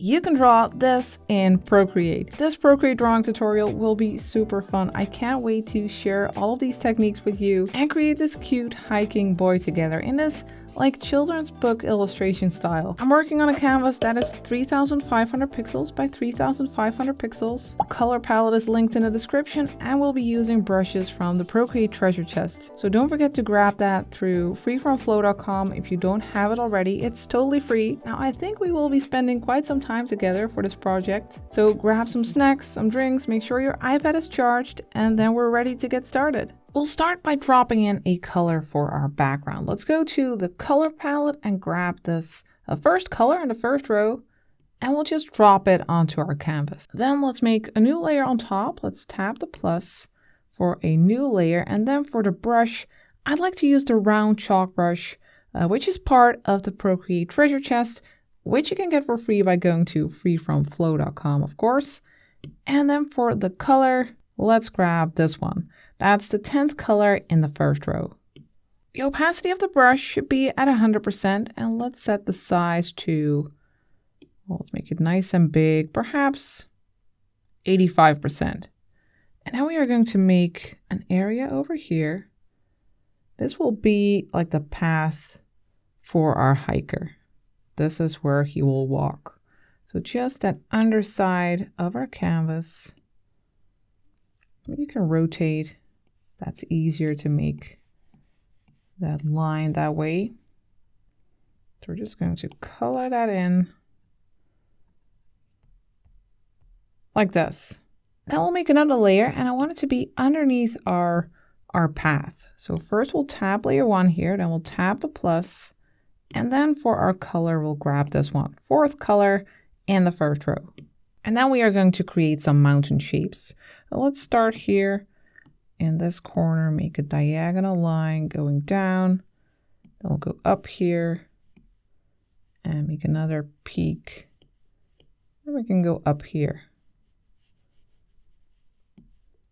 you can draw this in Procreate. This Procreate drawing tutorial will be super fun. I can't wait to share all of these techniques with you and create this cute hiking boy together in this like children's book illustration style. I'm working on a canvas that is 3,500 pixels by 3,500 pixels. The color palette is linked in the description, and we'll be using brushes from the Procreate treasure chest. So don't forget to grab that through freefromflow.com if you don't have it already. It's totally free. Now I think we will be spending quite some time together for this project. So grab some snacks, some drinks, make sure your iPad is charged, and then we're ready to get started. We'll start by dropping in a color for our background. Let's go to the color palette and grab this first color in the first row, and we'll just drop it onto our canvas. Then let's make a new layer on top. Let's tap the plus for a new layer, and then for the brush, I'd like to use the round chalk brush, which is part of the Procreate treasure chest, which you can get for free by going to freefromflow.com, of course. And then for the color, let's grab this one. That's the 10th color in the first row. The opacity of the brush should be at 100%, and let's set the size to, well, let's make it nice and big, perhaps 85%. And now we are going to make an area over here. This will be like the path for our hiker. This is where he will walk. So just that underside of our canvas. You can rotate. That's easier to make that line that way. So we're just going to color that in like this. Then we'll make another layer, and I want it to be underneath our path. So first we'll tap layer 1 here, then we'll tap the plus, and then for our color, we'll grab this one, 4th color in the first row. And then we are going to create some mountain shapes. Now let's start here in this corner, make a diagonal line going down. Then we'll go up here and make another peak. And we can go up here.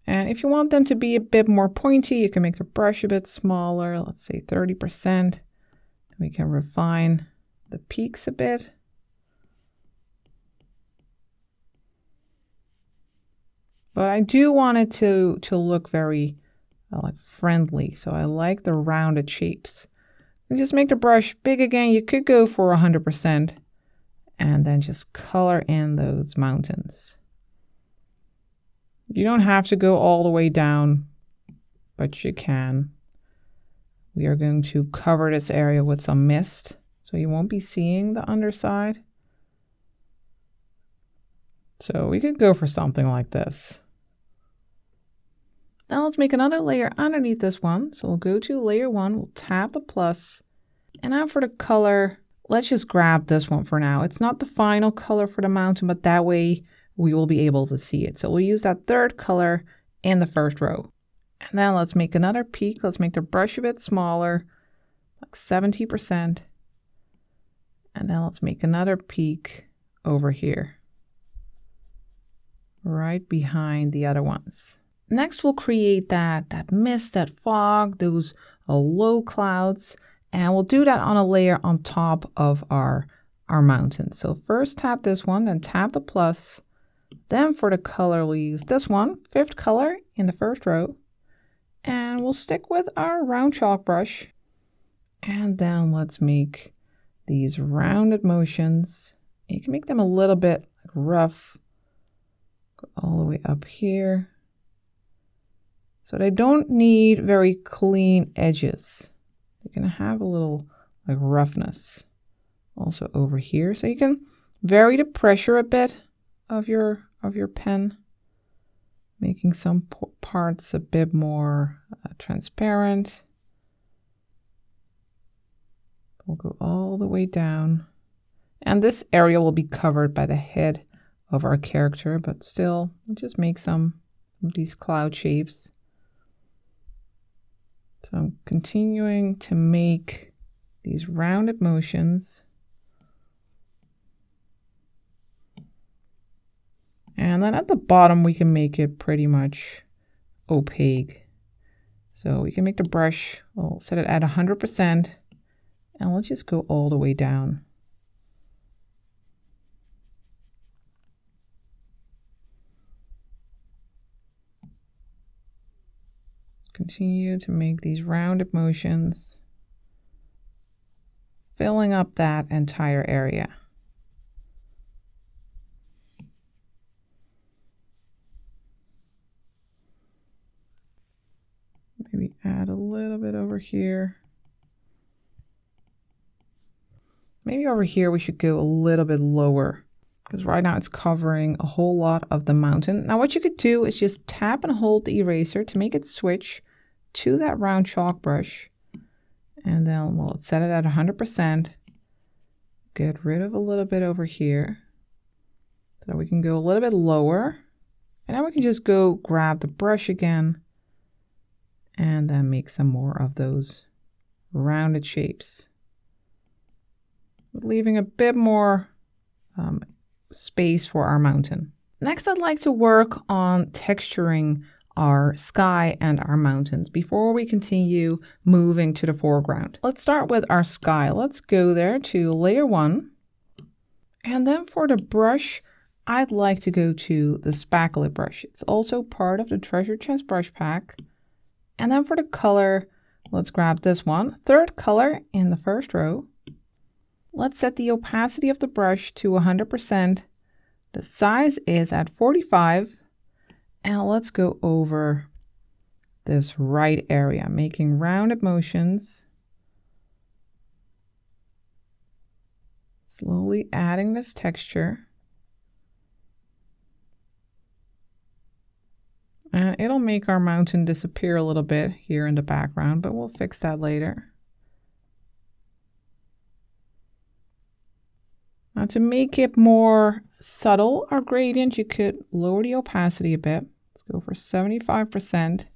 And if you want them to be a bit more pointy, you can make the brush a bit smaller, let's say 30%. We can refine the peaks a bit. But I do want it to look very like friendly. So I like the rounded shapes. And just make the brush big again. You could go for 100% and then just color in those mountains. You don't have to go all the way down, but you can. We are going to cover this area with some mist, so you won't be seeing the underside. So we could go for something like this. Now let's make another layer underneath this one. So we'll go to layer 1, we'll tap the plus, and now for the color, let's just grab this one for now. It's not the final color for the mountain, but that way we will be able to see it. So we'll use that 3rd color in the first row. And then let's make another peak. Let's make the brush a bit smaller, like 70%. And then let's make another peak over here, right behind the other ones. Next, we'll create that mist, that fog, those low clouds, and we'll do that on a layer on top of our mountain. So first tap this one, then tap the plus. Then for the color, we'll use this one, 5th color in the first row. And we'll stick with our round chalk brush. And then let's make these rounded motions. You can make them a little bit rough. Go all the way up here. So they don't need very clean edges. They're going to have a little like roughness also over here. So you can vary the pressure a bit of your pen, making some parts a bit more transparent. We'll go all the way down. And this area will be covered by the head of our character, but still, we'll just make some of these cloud shapes. So I'm continuing to make these rounded motions. And then at the bottom, we can make it pretty much opaque. So we can make the brush, we'll set it at 100%, and let's just go all the way down. Continue to make these rounded motions, filling up that entire area. Maybe add a little bit over here. Maybe over here we should go a little bit lower, because right now it's covering a whole lot of the mountain. Now what you could do is just tap and hold the eraser to make it switch to that round chalk brush. And then we'll set it at 100%. Get rid of a little bit over here so we can go a little bit lower. And then we can just go grab the brush again and then make some more of those rounded shapes, leaving a bit more space for our mountain. Next, I'd like to work on texturing our sky and our mountains before we continue moving to the foreground. Let's start with our sky. Let's go there to layer 1. And then for the brush, I'd like to go to the spackle brush. It's also part of the treasure chest brush pack. And then for the color, let's grab this one, third color in the first row. Let's set the opacity of the brush to 100%. The size is at 45. And let's go over this right area, making rounded motions. Slowly adding this texture. It'll make our mountain disappear a little bit here in the background, but we'll fix that later. Now to make it more subtle, our gradient, you could lower the opacity a bit. Let's go for 75%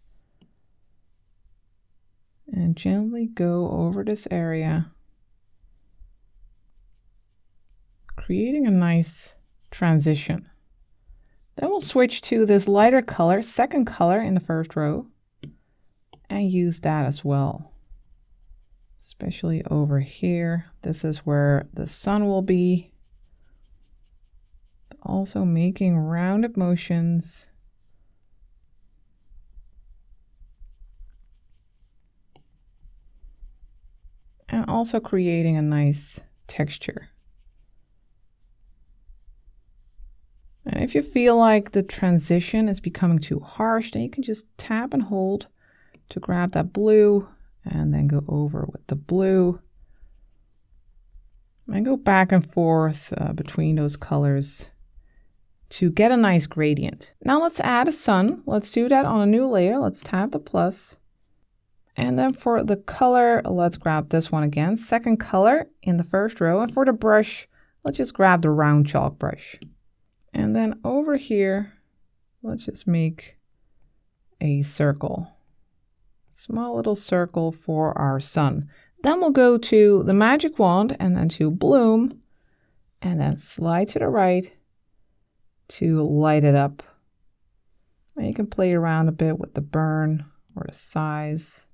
and gently go over this area, creating a nice transition. Then we'll switch to this lighter color, second color in the first row, and use that as well. Especially over here. This is where the sun will be. Also making rounded motions. And also creating a nice texture. And if you feel like the transition is becoming too harsh, then you can just tap and hold to grab that blue and then go over with the blue. And go back and forth between those colors to get a nice gradient. Now let's add a sun. Let's do that on a new layer. Let's tap the plus. And then for the color, let's grab this one again. Second color in the first row. And for the brush, let's just grab the round chalk brush. And then over here, let's just make a circle. Small little circle for our sun. Then we'll go to the magic wand and then to bloom. And then slide to the right to light it up. And you can play around a bit with the burn or the size,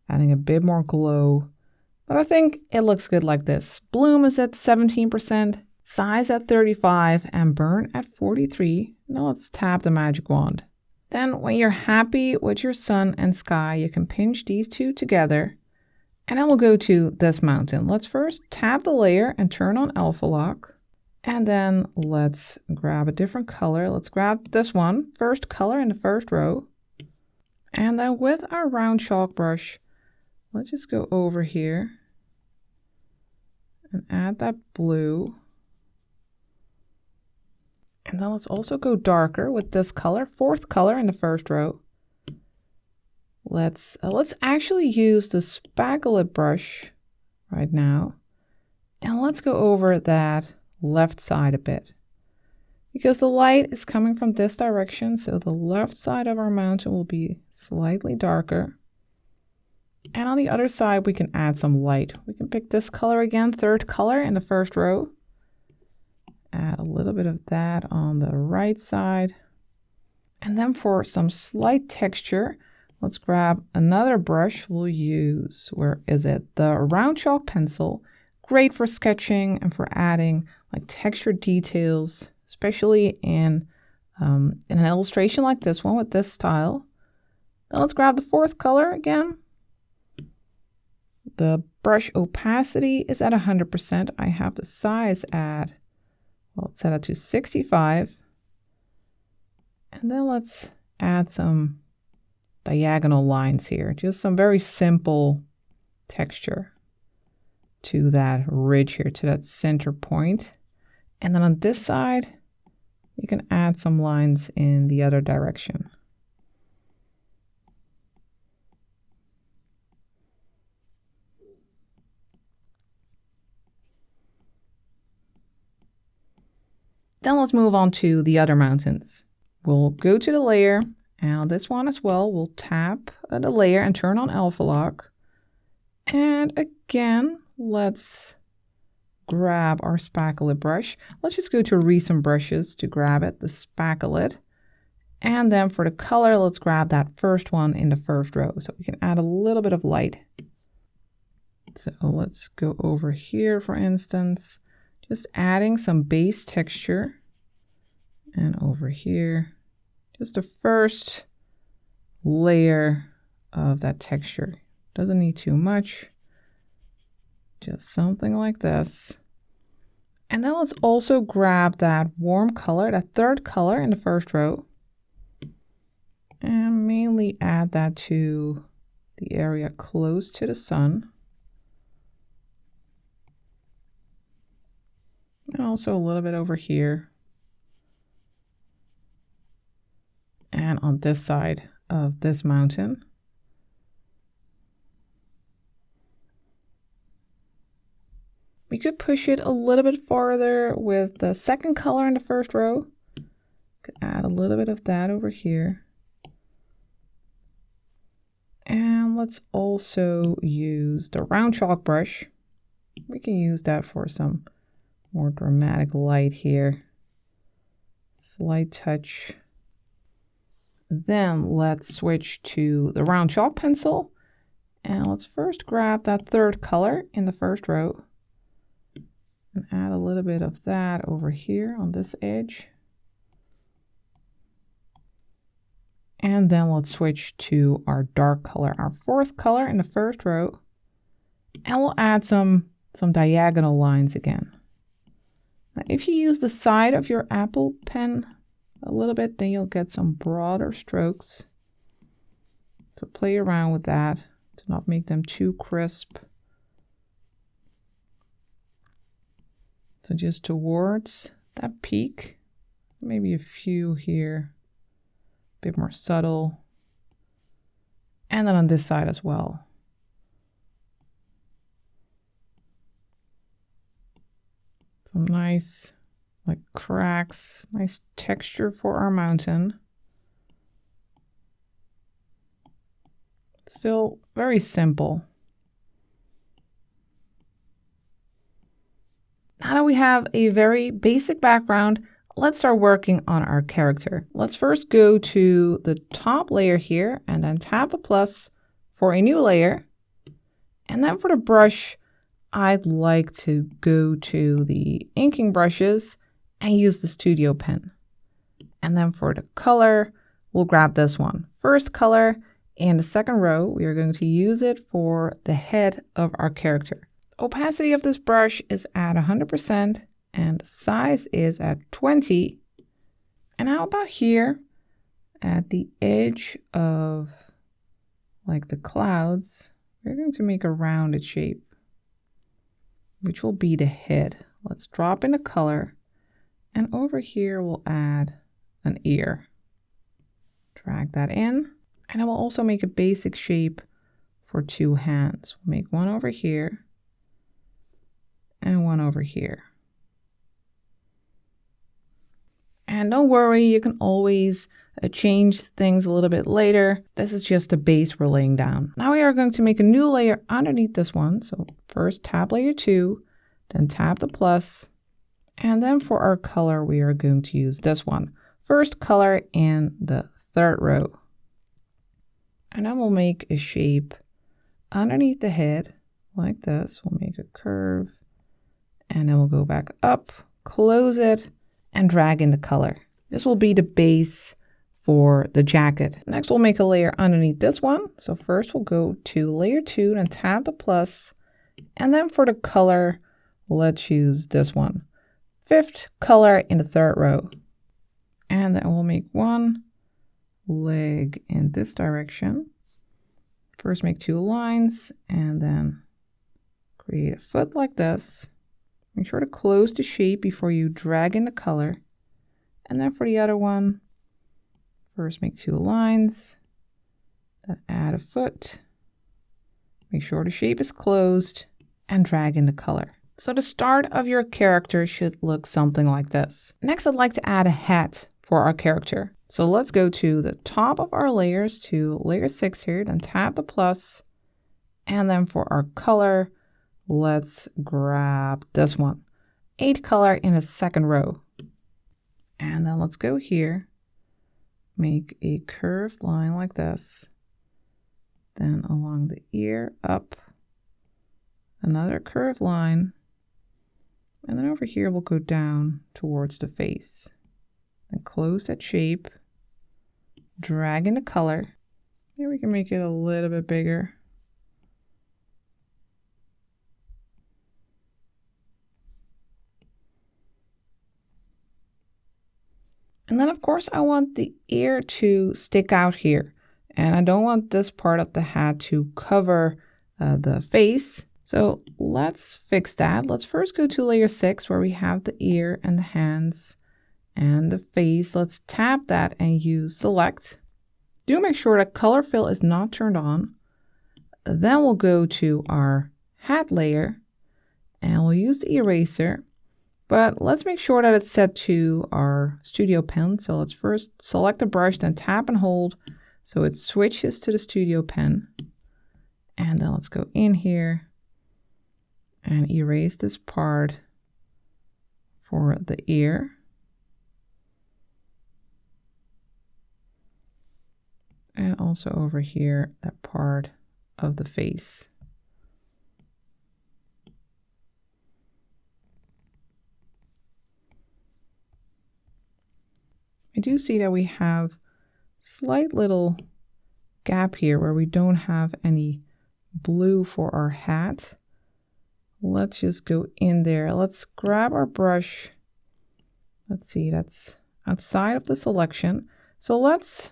adding a bit more glow. But I think it looks good like this. Bloom is at 17%. Size at 35 and burn at 43. Now let's tap the magic wand. Then when you're happy with your sun and sky, you can pinch these two together. And then we'll go to this mountain. Let's first tap the layer and turn on alpha lock. And then let's grab a different color. Let's grab this one, first color in the first row. And then with our round chalk brush, let's just go over here and add that blue. And then let's also go darker with this color, fourth color in the first row. Let's actually use the spackle brush right now. And let's go over that left side a bit. Because the light is coming from this direction, so the left side of our mountain will be slightly darker. And on the other side, we can add some light. We can pick this color again, third color in the first row. Add a little bit of that on the right side. And then for some slight texture, let's grab another brush. We'll use, where is it? The round chalk pencil. Great for sketching and for adding like texture details, especially in an illustration like this one with this style. Then let's grab the fourth color again. The brush opacity is at 100%. I have the size at, well, let's set it to 65. And then let's add some diagonal lines here. Just some very simple texture to that ridge here, to that center point. And then on this side, you can add some lines in the other direction. Then let's move on to the other mountains. We'll go to the layer, and this one as well, we'll tap the layer and turn on alpha lock. And again, let's grab our spackle brush. Let's just go to recent brushes to grab it, the spackle. And then for the color, let's grab that first one in the first row so we can add a little bit of light. So let's go over here, for instance, just adding some base texture. And over here, just the first layer of that texture. Doesn't need too much. Just something like this. And then let's also grab that warm color, that third color in the first row. And mainly add that to the area close to the sun. And also a little bit over here. And on this side of this mountain. We could push it a little bit farther with the second color in the first row. Could add a little bit of that over here. And let's also use the round chalk brush. We can use that for some more dramatic light here. Slight touch. Then let's switch to the round chalk pencil. And let's first grab that third color in the first row. And add a little bit of that over here on this edge. And then let's switch to our dark color, our fourth color in the first row. And we'll add some diagonal lines again. Now, if you use the side of your Apple pen a little bit, then you'll get some broader strokes. So play around with that to not make them too crisp. So just towards that peak, maybe a few here, a bit more subtle. And then on this side as well. Some nice like cracks, nice texture for our mountain. Still very simple. Now that we have a very basic background, let's start working on our character. Let's first go to the top layer here and then tap the plus for a new layer. And then for the brush, I'd like to go to the inking brushes and use the studio pen. And then for the color, we'll grab this one. First color in the second row, we are going to use it for the head of our character. Opacity of this brush is at 100% and size is at 20. And how about here at the edge of like the clouds, we're going to make a rounded shape, which will be the head. Let's drop in the color. And over here, we'll add an ear. Drag that in. And I will also make a basic shape for two hands. We'll make one over here and one over here. And don't worry, you can always change things a little bit later. This is just the base we're laying down. Now we are going to make a new layer underneath this one. So first tap layer 2, then tap the plus. And then for our color, we are going to use this one. First color in the third row. And then we'll make a shape underneath the head like this. We'll make a curve and then we'll go back up, close it and drag in the color. This will be the base for the jacket. Next, we'll make a layer underneath this one. So first we'll go to layer 2 and tap the plus. And then for the color, let's use this one. 5th color in the 3rd row. And then we'll make one leg in this direction. First make 2 lines and then create a foot like this. Make sure to close the shape before you drag in the color. And then for the other one, first make 2 lines, then add a foot. Make sure the shape is closed and drag in the color. So the start of your character should look something like this. Next, I'd like to add a hat for our character. So let's go to the top of our layers to layer 6 here, then tap the plus. And then for our color, let's grab this one. 8th color in the 2nd row. And then let's go here, make a curved line like this. Then along the ear up, another curved line. And then over here, we'll go down towards the face. Then close that shape, drag in the color. Maybe we can make it a little bit bigger. And then of course I want the ear to stick out here. And I don't want this part of the hat to cover the face. So let's fix that. Let's first go to layer 6 where we have the ear and the hands and the face. Let's tap that and use select. Do make sure that color fill is not turned on. Then we'll go to our hat layer and we'll use the eraser. But let's make sure that it's set to our studio pen. So let's first select the brush, then tap and hold so it switches to the studio pen. And then let's go in here and erase this part for the ear. And also over here, that part of the face. I do see that we have slight little gap here where we don't have any blue for our hat. Let's just go in there. Let's grab our brush. Let's see, that's outside of the selection. So let's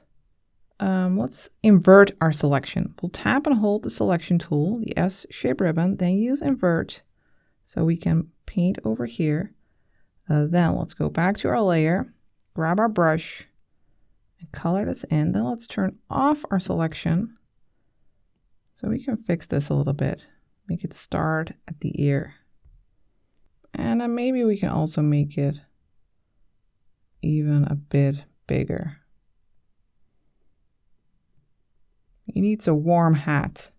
invert our selection. We'll tap and hold the selection tool, the S shape ribbon, then use invert so we can paint over here. Then let's go back to our layer. Grab our brush and color this in. Then let's turn off our selection so we can fix this a little bit. Make it start at the ear. And then maybe we can also make it even a bit bigger. He needs a warm hat.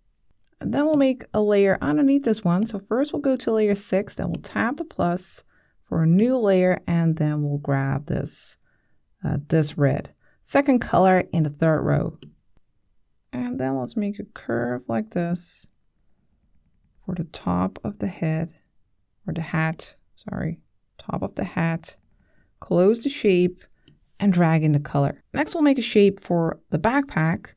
And then we'll make a layer underneath this one. So first we'll go to layer 6, then we'll tap the plus for a new layer, and then we'll grab this red. 2nd color in the 3rd row. And then let's make a curve like this for the top of the head, or the hat, sorry, top of the hat. Close the shape and drag in the color. Next we'll make a shape for the backpack.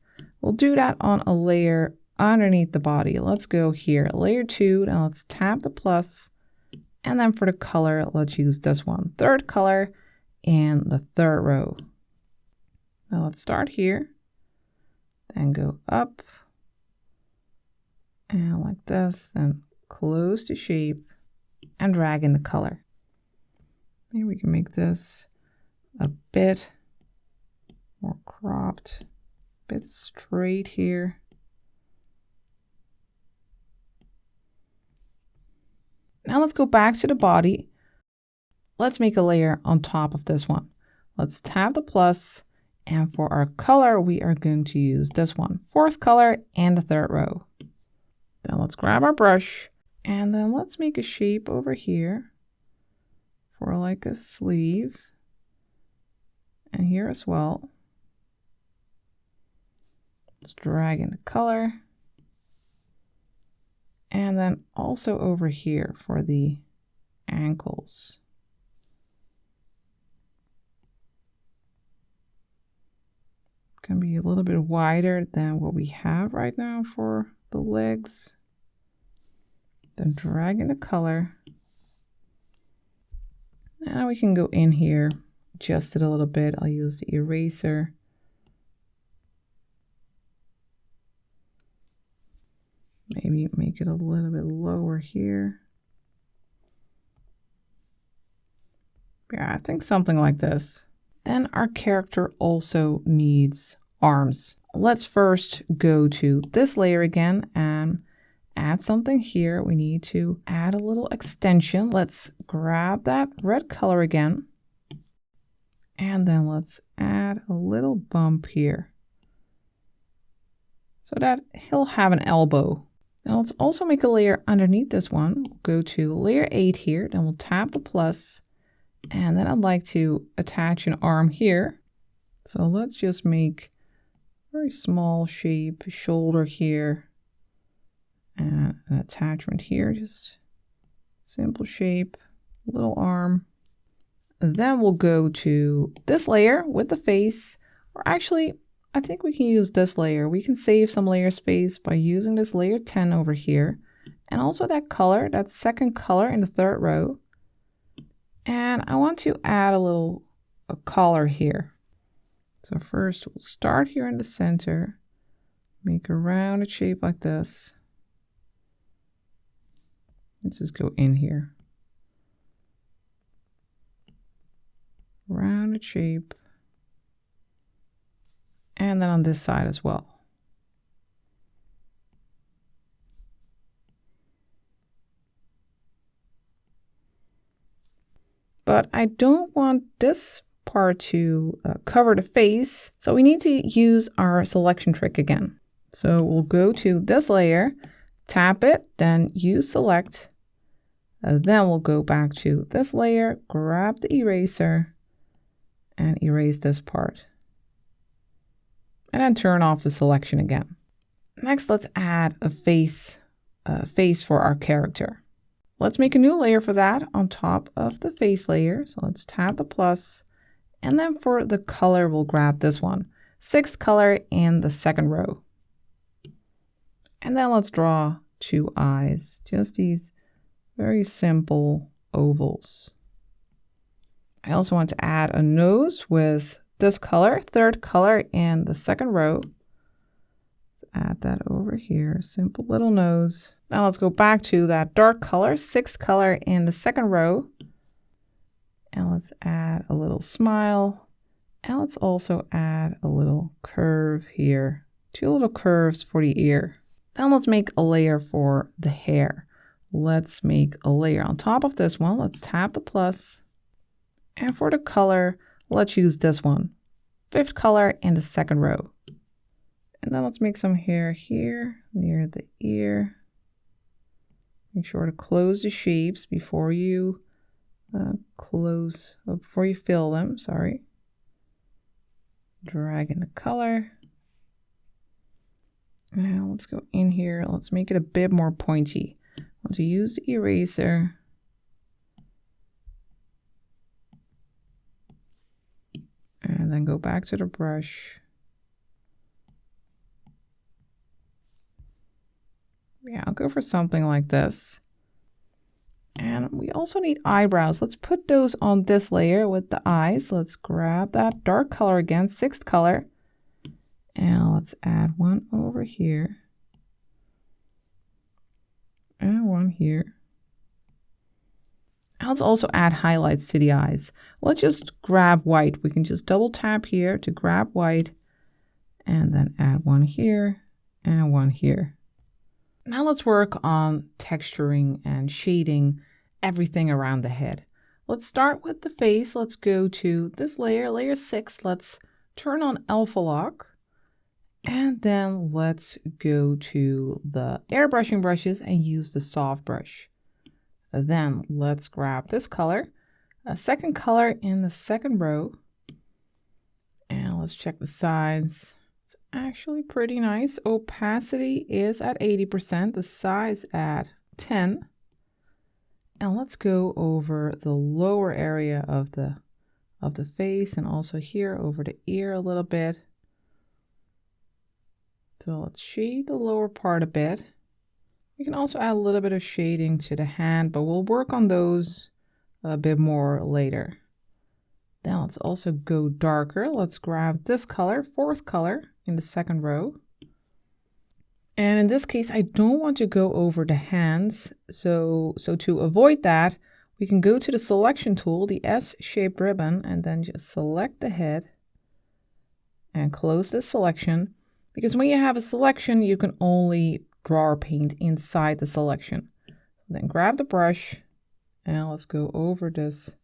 We'll do that on a layer underneath the body. Let's go here, layer 2, and let's tap the plus. And then for the color, let's use this one, 3rd color in the 3rd row. Now let's start here, then go up, and like this, then close the shape and drag in the color. Maybe we can make this a bit more cropped, a bit straight here. Now let's go back to the body. Let's make a layer on top of this one. Let's tap the plus, and for our color, we are going to use this one, 4th color and the 3rd row. Then let's grab our brush, and then let's make a shape over here for like a sleeve, and here as well. Let's drag in the color. And then also over here for the ankles. Can be a little bit wider than what we have right now for the legs. Then drag in the color. Now we can go in here, adjust it a little bit. I'll use the eraser. Maybe make it a little bit lower here. Yeah, I think something like this. Then our character also needs arms. Let's first go to this layer again and add something here. We need to add a little extension. Let's grab that red color again. And then let's add a little bump here so that he'll have an elbow. Now let's also make a layer underneath this one. We'll go to layer 8 here, then we'll tap the plus. And then I'd like to attach an arm here. So let's just make a very small shape, shoulder here, and an attachment here, just simple shape, little arm. And then we'll go to this layer with the face, or actually, I think we can use this layer. We can save some layer space by using this layer 10 over here, and also that color, that second color in the third row. And I want to add a collar here. So first we'll start here in the center, make a rounded shape like this. Let's just go in here. Rounded shape. And then on this side as well. But I don't want this part to cover the face. So we need to use our selection trick again. So we'll go to this layer, tap it, then use select. Then we'll go back to this layer, grab the eraser, and erase this part. And then turn off the selection again. Next, let's add a face for our character. Let's make a new layer for that on top of the face layer. So let's tap the plus. And then for the color, we'll grab this one. 6th color in the second row. And then let's draw 2 eyes. Just these very simple ovals. I also want to add a nose with this color, 3rd color in the second row. Add that over here, simple little nose. Now let's go back to that dark color, 6th color in the second row. And let's add a little smile. And let's also add a little curve here. 2 little curves for the ear. Then let's make a layer for the hair. Let's make a layer on top of this one. Let's tap the plus. And for the color, let's use this one. 5th color in the second row. And then let's make some hair here near the ear. Make sure to close the shapes before you fill them, sorry. Drag in the color. Now let's go in here. Let's make it a bit more pointy. I want to use the eraser. And then go back to the brush. Yeah, I'll go for something like this. And we also need eyebrows. Let's put those on this layer with the eyes. Let's grab that dark color again, 6th color. And let's add one over here. And one here. And let's also add highlights to the eyes. Let's just grab white. We can just double tap here to grab white. And then add one here and one here. Now let's work on texturing and shading everything around the head. Let's start with the face. Let's go to this layer, layer 6. Let's turn on alpha lock. And then let's go to the airbrushing brushes and use the soft brush. Then let's grab this color, a 2nd color in the second row. And let's check the size. Actually pretty nice. Opacity is at 80%, the size at 10. And let's go over the lower area of the face and also here over the ear a little bit. So let's shade the lower part a bit. We can also add a little bit of shading to the hand, but we'll work on those a bit more later. Then let's also go darker. Let's grab this color, fourth color in the second row. And in this case, I don't want to go over the hands. So to avoid that, we can go to the selection tool, the S-shaped ribbon, and then just select the head and close the selection. Because when you have a selection, you can only draw or paint inside the selection. Then grab the brush and let's go over this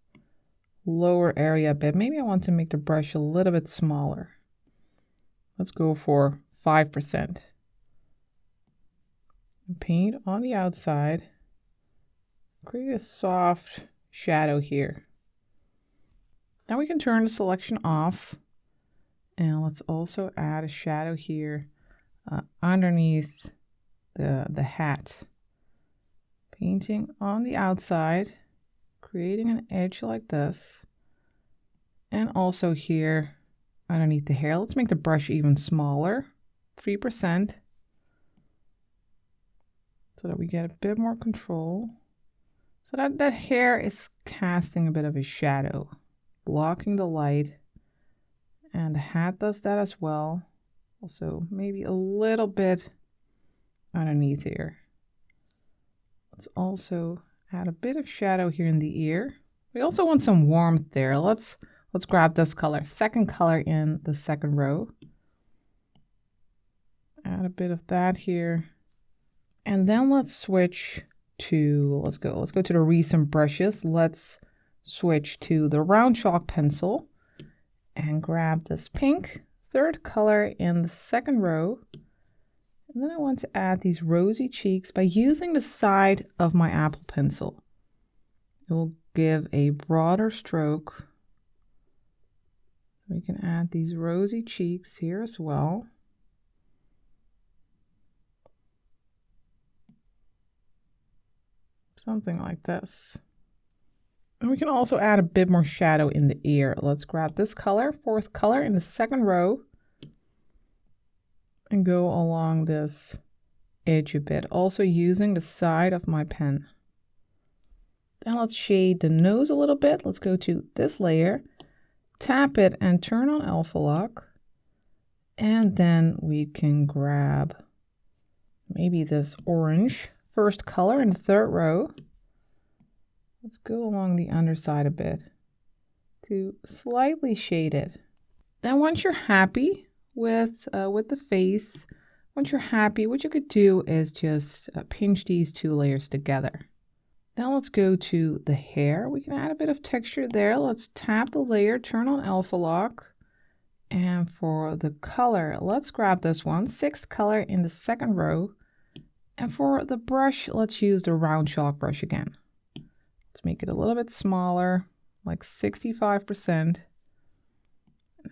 lower area a bit. Maybe I want to make the brush a little bit smaller. Let's go for 5%. Paint on the outside. Create a soft shadow here. Now we can turn the selection off. And let's also add a shadow here underneath the hat. Painting on the outside, creating an edge like this. And also here underneath the hair. Let's make the brush even smaller, 3%. So that we get a bit more control. So that hair is casting a bit of a shadow, blocking the light. And the hat does that as well. Also maybe a little bit underneath here. Let's also add a bit of shadow here in the ear. We also want some warmth there. Let's grab this color, second color in the second row. Add a bit of that here. And then let's switch to, let's go to the recent brushes. Let's switch to the round chalk pencil and grab this pink, third color in the second row. And then I want to add these rosy cheeks by using the side of my Apple pencil. It will give a broader stroke. We can add these rosy cheeks here as well. Something like this. And we can also add a bit more shadow in the ear. Let's grab this color, fourth color in the second row, and go along this edge a bit, also using the side of my pen. Then let's shade the nose a little bit. Let's go to this layer, tap it and turn on alpha lock. And then we can grab maybe this orange, first color in the third row. Let's go along the underside a bit to slightly shade it. Then once you're happy with the face, once you're happy, what you could do is just pinch these two layers together. Now let's go to the hair. We can add a bit of texture there. Let's tap the layer, turn on alpha lock. And for the color, let's grab this one, sixth color in the second row. And for the brush, let's use the round chalk brush again. Let's make it a little bit smaller, like 65%. And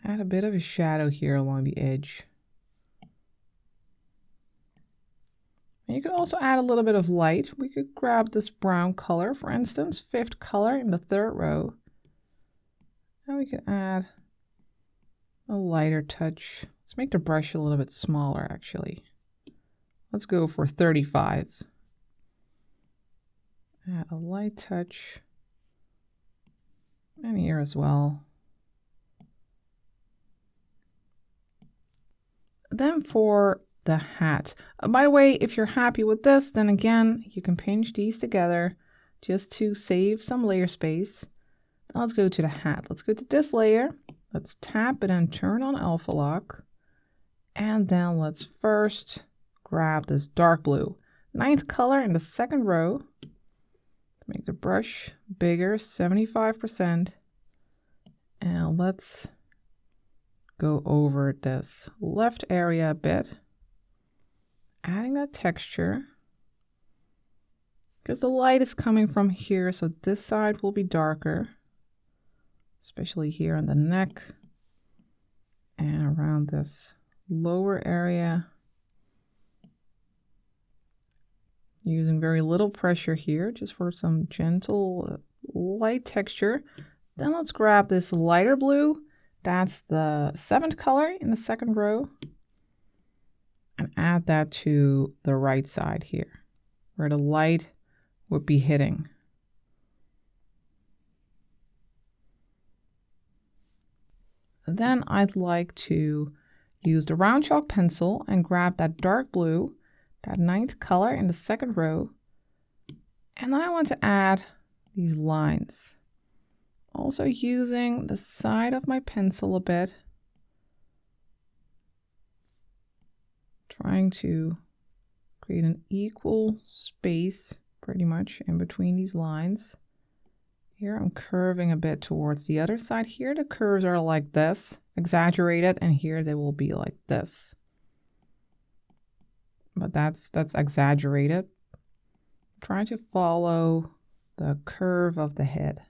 add a bit of a shadow here along the edge. And you could also add a little bit of light. We could grab this brown color, for instance, fifth color in the third row. And we can add a lighter touch. Let's make the brush a little bit smaller, actually. Let's go for 35. Add a light touch. And here as well. Then for the hat. By the way, if you're happy with this, then again, you can pinch these together just to save some layer space. Now let's go to the hat. Let's go to this layer. Let's tap it and turn on alpha lock. And then let's first grab this dark blue, ninth color in the second row. Make the brush bigger, 75%. And let's go over this left area a bit. Adding that texture. Because the light is coming from here, so this side will be darker. Especially here on the neck. And around this lower area. Using very little pressure here, just for some gentle light texture. Then let's grab this lighter blue. That's the seventh color in the second row. and add that to the right side here, where the light would be hitting. Then I'd like to use the round chalk pencil and grab that dark blue, that 9th color in the 2nd row. And then I want to add these lines. Also using the side of my pencil a bit. Trying to create an equal space pretty much in between these lines. Here I'm curving a bit towards the other side. Here the curves are like this, exaggerated, and here they will be like this. But that's exaggerated. Trying to follow the curve of the head.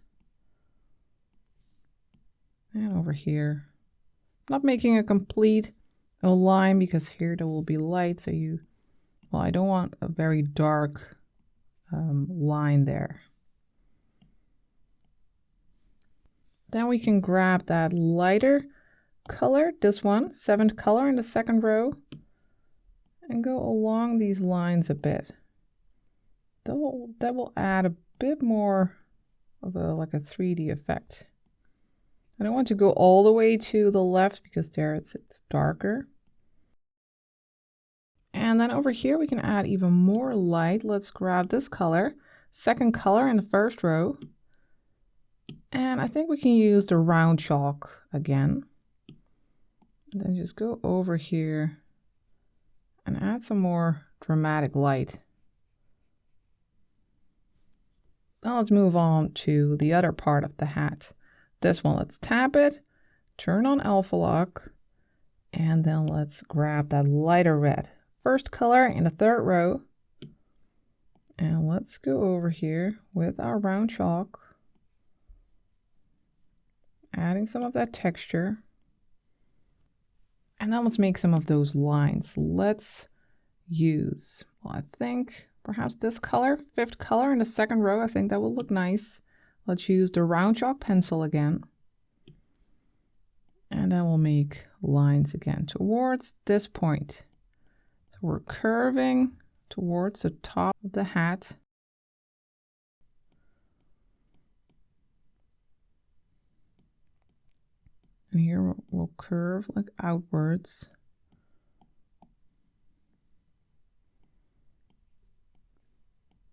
And over here, I'm not making a complete line because here there will be light, so I don't want a very dark line there. Then we can grab that lighter color, this one, 7th color in the 2nd row, and go along these lines a bit. That will add a bit more of like a 3D effect. I don't want to go all the way to the left because there it's darker. And then over here we can add even more light. Let's grab this color, 2nd color in the 1st row. And I think we can use the round chalk again. And then just go over here and add some more dramatic light. Now let's move on to the other part of the hat. This one, let's tap it, turn on alpha lock, and then let's grab that lighter red. 1st color in the 3rd row. And let's go over here with our round chalk. Adding some of that texture. And now let's make some of those lines. Let's use, I think perhaps this color, 5th color in the 2nd row. I think that will look nice. Let's use the round chalk pencil again. And then we'll make lines again towards this point. So we're curving towards the top of the hat. And here we'll curve like outwards.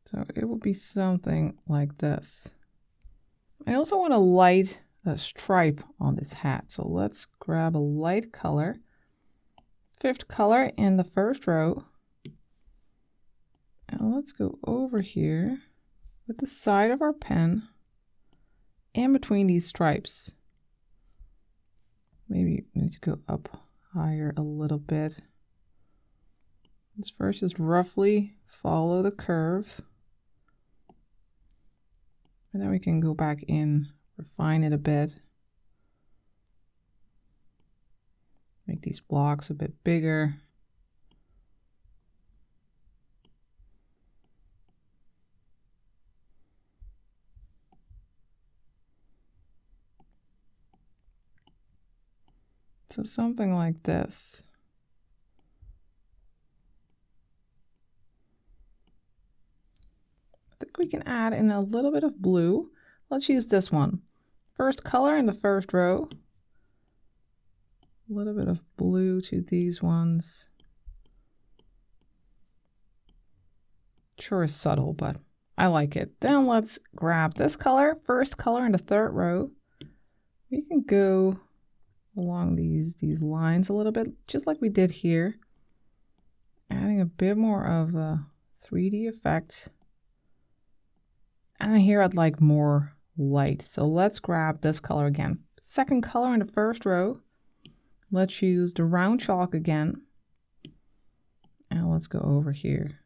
So it will be something like this. I also want a light stripe on this hat. So let's grab a light color. 5th color in the 1st row. And let's go over here with the side of our pen in between these stripes. Maybe we need to go up higher a little bit. Let's first just roughly follow the curve. And then we can go back in, refine it a bit. Make these blocks a bit bigger. So something like this. I think we can add in a little bit of blue. Let's use this one. 1st color in the 1st row. A little bit of blue to these ones. Sure is subtle, but I like it. Then let's grab this color, 1st color in the 3rd row. We can go along these lines a little bit, just like we did here. Adding a bit more of a 3D effect. And here I'd like more light. So let's grab this color again. 2nd color in the 1st row. Let's use the round chalk again. And let's go over here.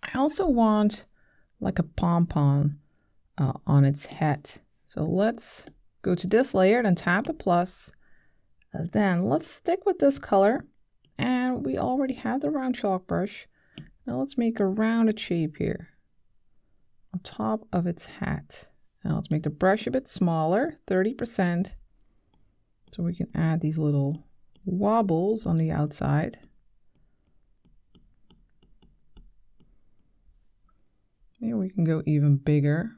I also want like a pom-pom on its head. So let's go to this layer and tap the plus. Then let's stick with this color. And we already have the round chalk brush. Now let's make a rounded shape here on top of its hat. Now let's make the brush a bit smaller, 30%. So we can add these little wobbles on the outside. Here we can go even bigger.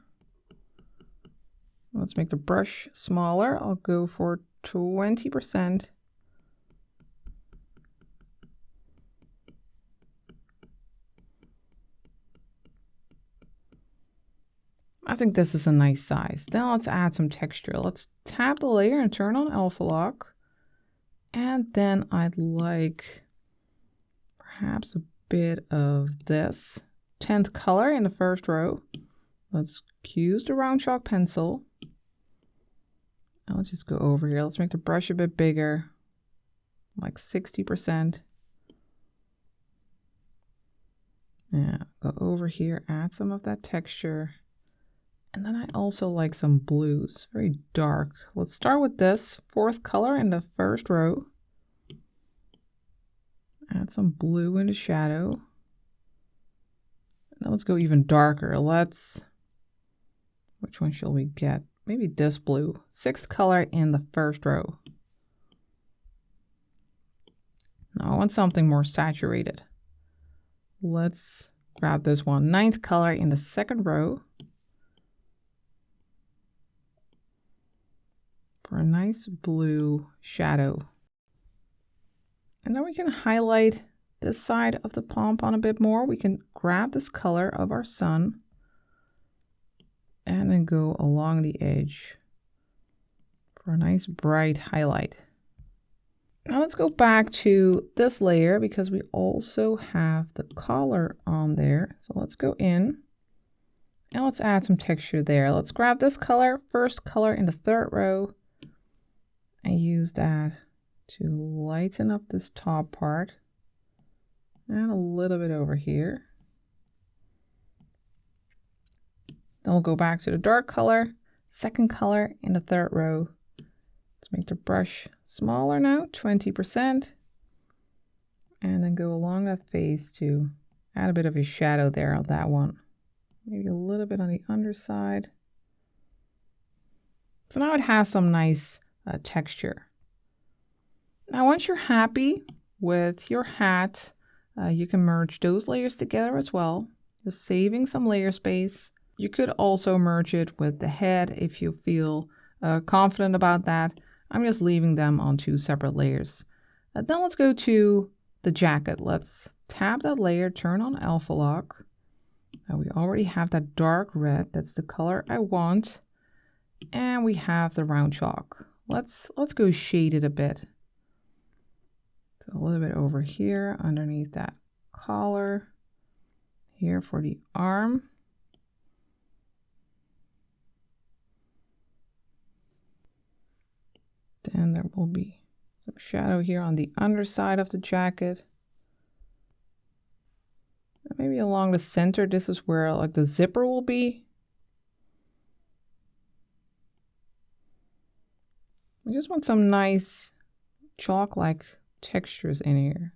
Let's make the brush smaller. I'll go for 20%. I think this is a nice size. Then let's add some texture. Let's tap the layer and turn on alpha lock. And then I'd like perhaps a bit of this 10th color in the first row. Let's use the round chalk pencil. And let's just go over here. Let's make the brush a bit bigger, like 60%. Yeah, go over here, add some of that texture. And then I also like some blues, very dark. Let's start with this 4th color in the first row. Add some blue in the shadow. Now let's go even darker. Which one shall we get? Maybe this blue. 6th color in the first row. Now I want something more saturated. Let's grab this one. 9th color in the second row. For a nice blue shadow. And then we can highlight this side of the pom-pom a bit more. We can grab this color of our sun and then go along the edge for a nice bright highlight. Now let's go back to this layer because we also have the collar on there. So let's go in and let's add some texture there. Let's grab this color, 1st color in the 3rd row, and use that to lighten up this top part and a little bit over here. Then we'll go back to the dark color, 2nd color in the 3rd row. Let's make the brush smaller now, 20%. And then go along that face to add a bit of a shadow there on that one. Maybe a little bit on the underside. So now it has some nice texture. Now once you're happy with your hat, you can merge those layers together as well, just saving some layer space. You could also merge it with the head if you feel confident about that. I'm just leaving them on 2 separate layers. Then let's go to the jacket. Let's tap that layer, turn on alpha lock. We already have that dark red, that's the color I want. And we have the round chalk. Let's go shade it a bit. So a little bit over here underneath that collar. Here for the arm. Then there will be some shadow here on the underside of the jacket. And maybe along the center, this is where like the zipper will be. I just want some nice chalk-like textures in here.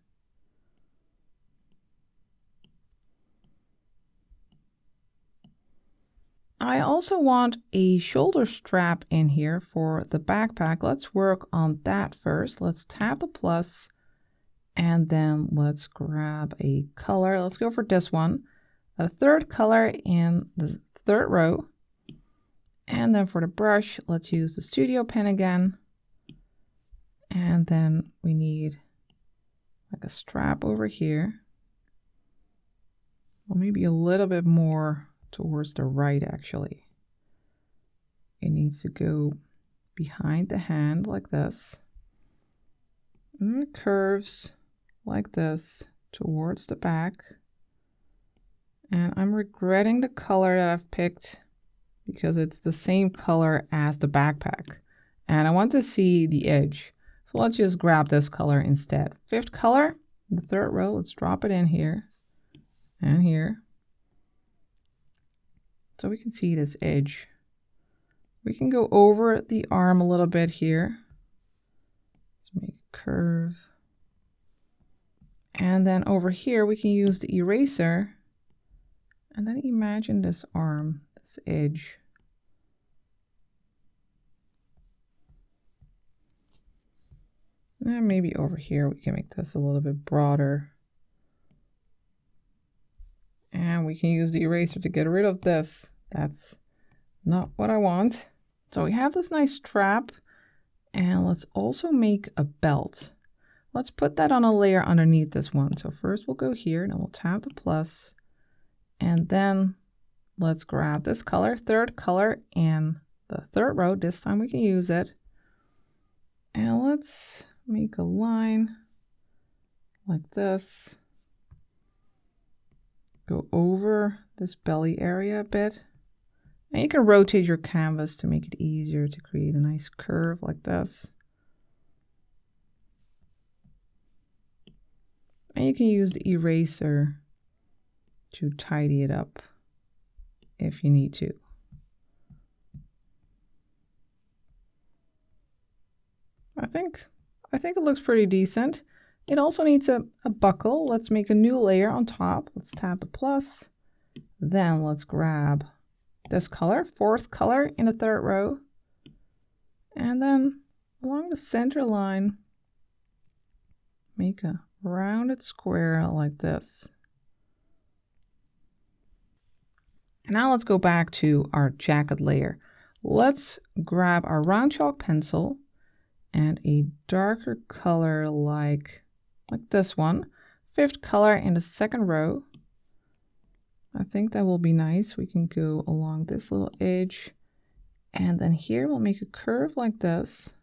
I also want a shoulder strap in here for the backpack. Let's work on that first. Let's tap the plus and then let's grab a color. Let's go for this one. A 3rd color in the 3rd row. And then for the brush, let's use the studio pen again. And then we need like a strap over here. Or maybe a little bit more towards the right actually. It needs to go behind the hand like this. And it curves like this towards the back. And I'm regretting the color that I've picked because it's the same color as the backpack. And I want to see the edge. So let's just grab this color instead. 5th color, the 3rd row, let's drop it in here and here. So we can see this edge. We can go over the arm a little bit here. Let's make a curve. And then over here, we can use the eraser. And then imagine this arm, this edge. And maybe over here we can make this a little bit broader. And we can use the eraser to get rid of this. That's not what I want. So we have this nice strap, and let's also make a belt. Let's put that on a layer underneath this one. So first we'll go here, and we'll tap the plus, and then let's grab this color, third color, and the third row. This time we can use it. And let's make a line like this. Go over this belly area a bit. And you can rotate your canvas to make it easier to create a nice curve like this. And you can use the eraser to tidy it up if you need to. I think it looks pretty decent. It also needs a buckle. Let's make a new layer on top. Let's tap the plus. Then let's grab this color, fourth color in the third row. And then along the center line, make a rounded square like this. And now let's go back to our jacket layer. Let's grab our round chalk pencil and a darker color like this one, fifth color in the second row. I think that will be nice. We can go along this little edge, and then here we'll make a curve like this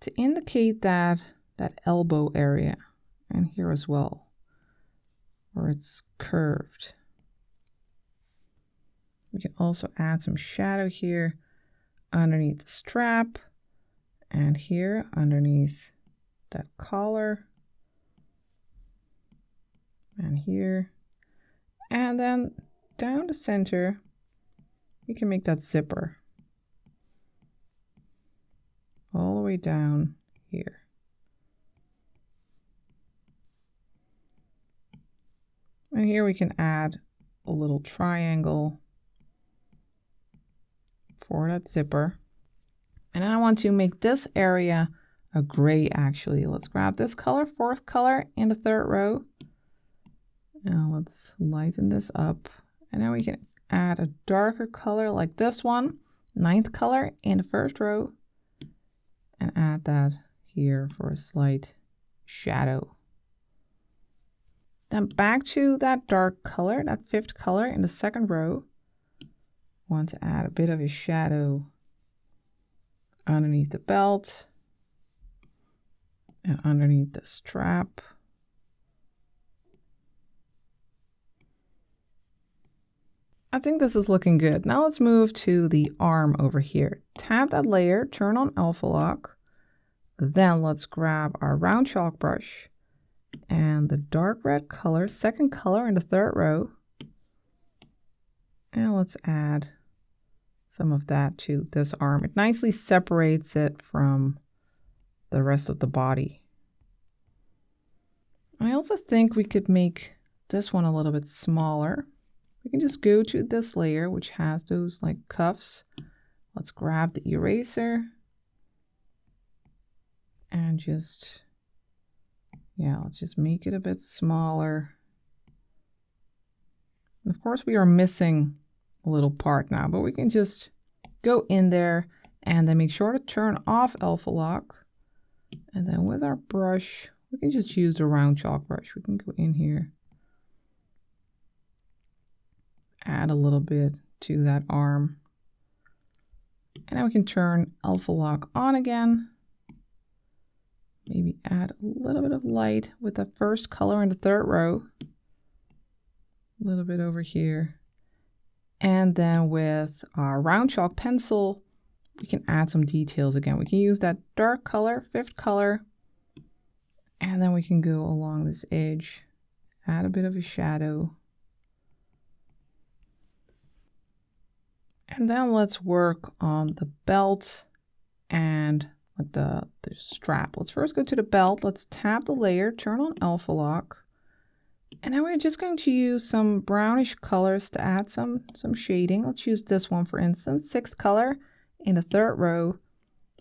to indicate that elbow area, and here as well where it's curved. We can also add some shadow here underneath the strap, and here underneath that collar, and here, and then down the center we can make that zipper all the way down here. And here we can add a little triangle for that zipper. And I want to make this area a gray actually. Let's grab this color, fourth color in the third row. Now let's lighten this up. And now we can add a darker color like this one, ninth color in the first row, and add that here for a slight shadow. Then back to that dark color, that fifth color in the second row. Want to add a bit of a shadow underneath the belt and underneath the strap. I think this is looking good. Now let's move to the arm over here. Tap that layer, turn on alpha lock. Then let's grab our round chalk brush and the dark red color, second color in the third row. And let's add some of that to this arm. It nicely separates it from the rest of the body. I also think we could make this one a little bit smaller. We can just go to this layer, which has those like cuffs. Let's grab the eraser and let's just make it a bit smaller. And of course, we are missing a little part now, but we can just go in there and then make sure to turn off alpha lock. And then with our brush, we can just use the round chalk brush. We can go in here, add a little bit to that arm. And now we can turn alpha lock on again. Maybe add a little bit of light with the first color in the third row. A little bit over here. And then with our round chalk pencil, we can add some details again. We can use that dark color, fifth color, and then we can go along this edge, add a bit of a shadow. And then let's work on the belt and with the strap. Let's first go to the belt. Let's tap the layer, turn on alpha lock. And now we're just going to use some brownish colors to add some shading. Let's use this one, for instance, sixth color in the third row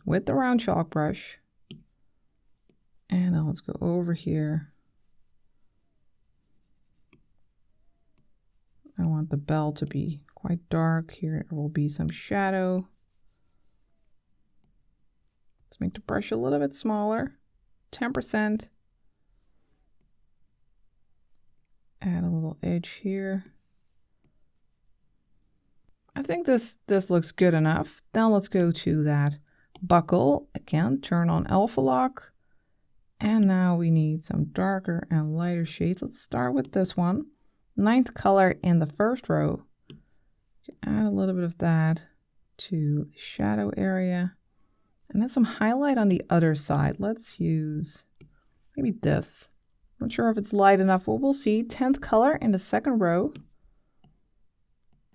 with the round chalk brush. And now let's go over here. I want the bell to be quite dark. Here there will be some shadow. Let's make the brush a little bit smaller, 10%. Add a little edge here. I think this looks good enough. Now let's go to that buckle. Again, turn on alpha lock. And now we need some darker and lighter shades. Let's start with this one. 9th color in the first row. Add a little bit of that to the shadow area. And then some highlight on the other side. Let's use maybe this. Not sure if it's light enough. Well, we'll see. 10th color in the second row.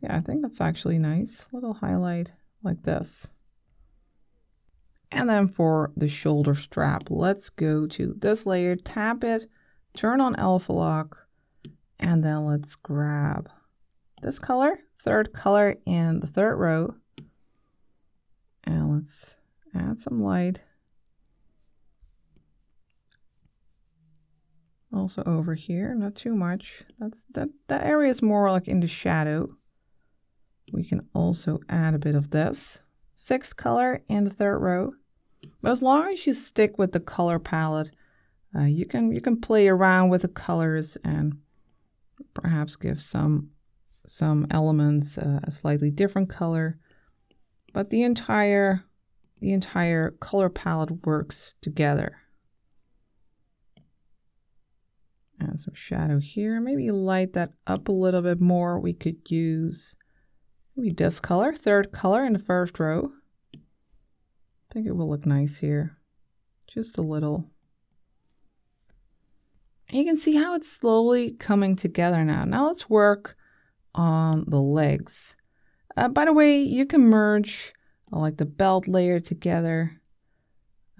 Yeah, I think that's actually nice. Little highlight like this. And then for the shoulder strap, let's go to this layer, tap it, turn on alpha lock, and then let's grab this color, 3rd color in the 3rd row. And let's add some light. Also over here, not too much. That area is more like in the shadow. We can also add a bit of this. 6th color in the 3rd row. But as long as you stick with the color palette, you can play around with the colors and perhaps give some elements a slightly different color. But the entire color palette works together. Add some shadow here. Maybe light that up a little bit more. We could use maybe this color, 3rd color in the 1st row. I think it will look nice here. Just a little. And you can see how it's slowly coming together now. Now let's work on the legs. By the way, you can merge like the belt layer together.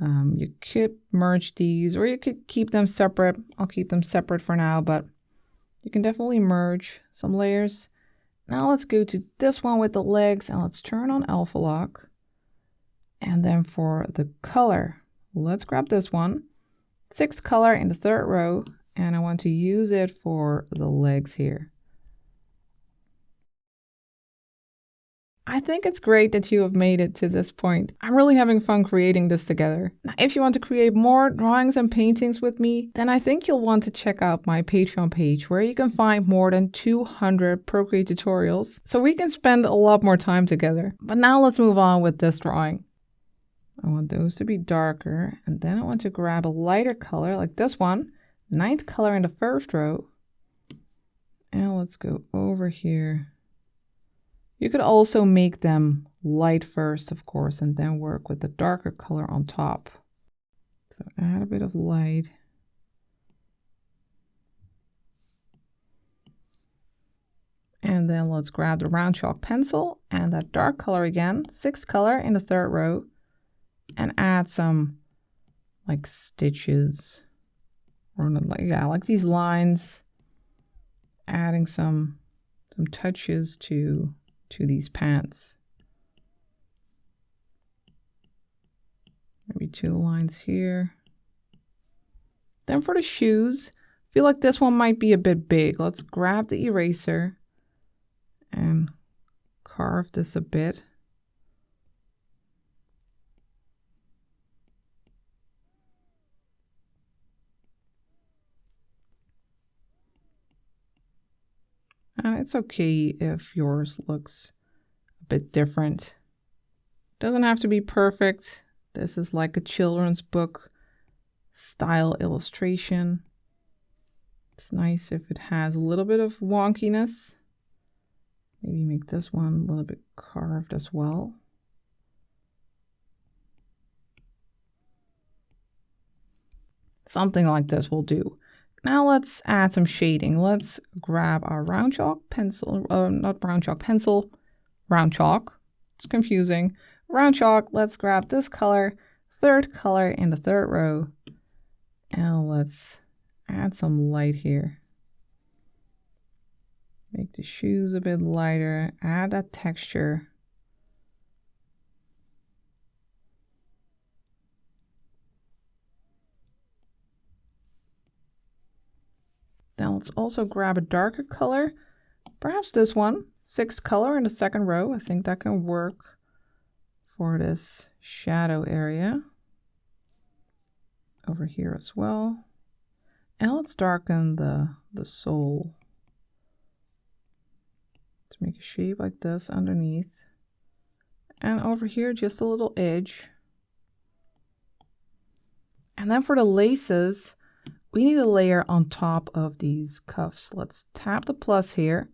You could merge these, or you could keep them separate. I'll keep them separate for now, but you can definitely merge some layers. Now let's go to this one with the legs and let's turn on alpha lock. And then for the color, let's grab this one, 6th color in the 3rd row, and I want to use it for the legs here. I think it's great that you have made it to this point. I'm really having fun creating this together. Now, if you want to create more drawings and paintings with me, then I think you'll want to check out my Patreon page where you can find more than 200 Procreate tutorials, so we can spend a lot more time together. But now let's move on with this drawing. I want those to be darker, and then I want to grab a lighter color like this one, 9th color in the 1st row. And let's go over here. You could also make them light first, of course, and then work with the darker color on top. So add a bit of light. And then let's grab the round chalk pencil and that dark color again, 6th color in the 3rd row, and add some like stitches, or like these lines, adding some touches to these pants. Maybe 2 lines here. Then for the shoes, I feel like this one might be a bit big. Let's grab the eraser and carve this a bit. And it's okay if yours looks a bit different. Doesn't have to be perfect. This is like a children's book style illustration. It's nice if it has a little bit of wonkiness. Maybe make this one a little bit carved as well. Something like this will do. Now let's add some shading. Let's grab our round chalk pencil, not round chalk pencil, round chalk. It's confusing. Round chalk, let's grab this color, 3rd color in the 3rd row, and let's add some light here. Make the shoes a bit lighter, add that texture. let's also grab a darker color, perhaps this one, 6th color in the 2nd row. I think that can work for this shadow area. Over here as well. And let's darken the sole. Let's make a shape like this underneath. And over here, just a little edge. And then for the laces, we need a layer on top of these cuffs. Let's tap the plus here.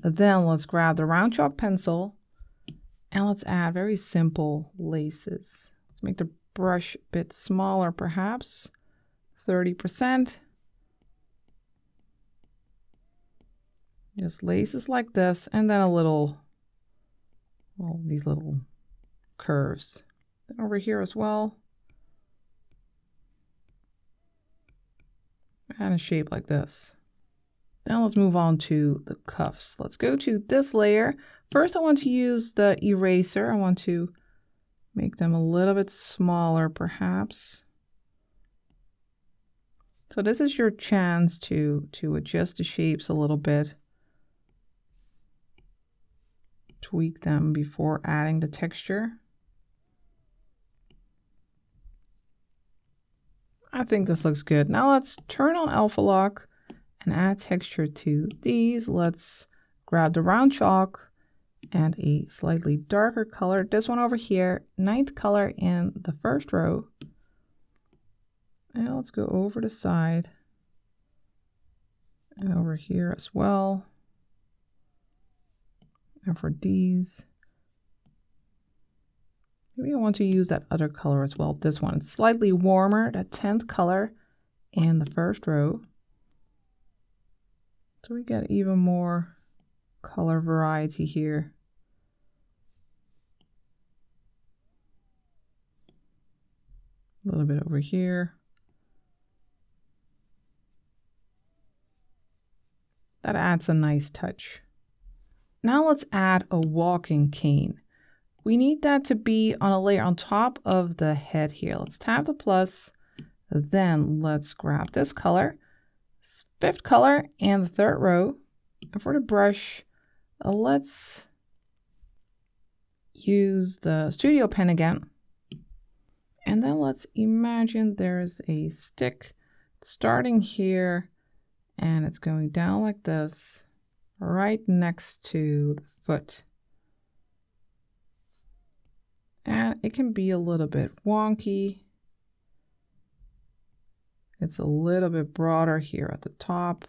Then let's grab the round chalk pencil and let's add very simple laces. Let's make the brush a bit smaller, perhaps 30%. Just laces like this, and then a little, well, these little curves. Then over here as well. And a shape like this. Then let's move on to the cuffs. Let's go to this layer. First, I want to use the eraser. I want to make them a little bit smaller, perhaps. So this is your chance to adjust the shapes a little bit. Tweak them before adding the texture. I think this looks good. Now let's turn on Alpha Lock and add texture to these. Let's grab the round chalk and a slightly darker color. This one over here, 9th color in the 1st row. And let's go over the side and over here as well. And for these, maybe I want to use that other color as well. This one, it's slightly warmer, that 10th color in the 1st row. So we get even more color variety here. A little bit over here. That adds a nice touch. Now let's add a walking cane. We need that to be on a layer on top of the head here. Let's tap the plus, then let's grab this color, 5th color and the 3rd row. And for the brush, let's use the studio pen again. And then let's imagine there's a stick starting here and it's going down like this, right next to the foot. And it can be a little bit wonky. It's a little bit broader here at the top.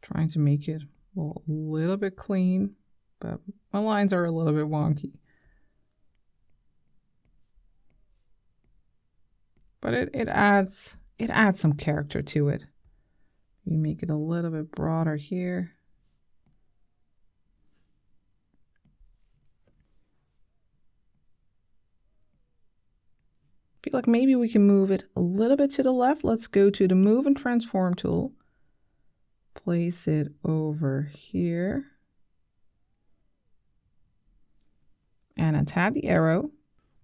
Trying to make it a little bit clean, but my lines are a little bit wonky. But it adds some character to it. You make it a little bit broader here. I feel like maybe we can move it a little bit to the left. Let's go to the Move and Transform tool. Place it over here. And untap the arrow.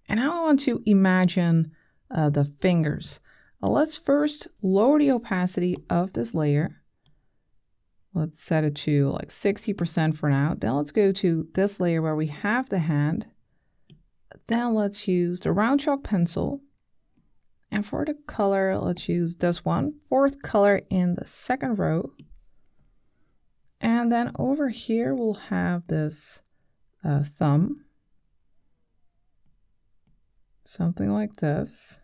And now I want to imagine the fingers. Let's first lower the opacity of this layer. Let's set it to like 60% for now. Then let's go to this layer where we have the hand. Then let's use the round chalk pencil. And for the color, let's use this one, 4th color in the 2nd row. And then over here, we'll have this thumb. Something like this.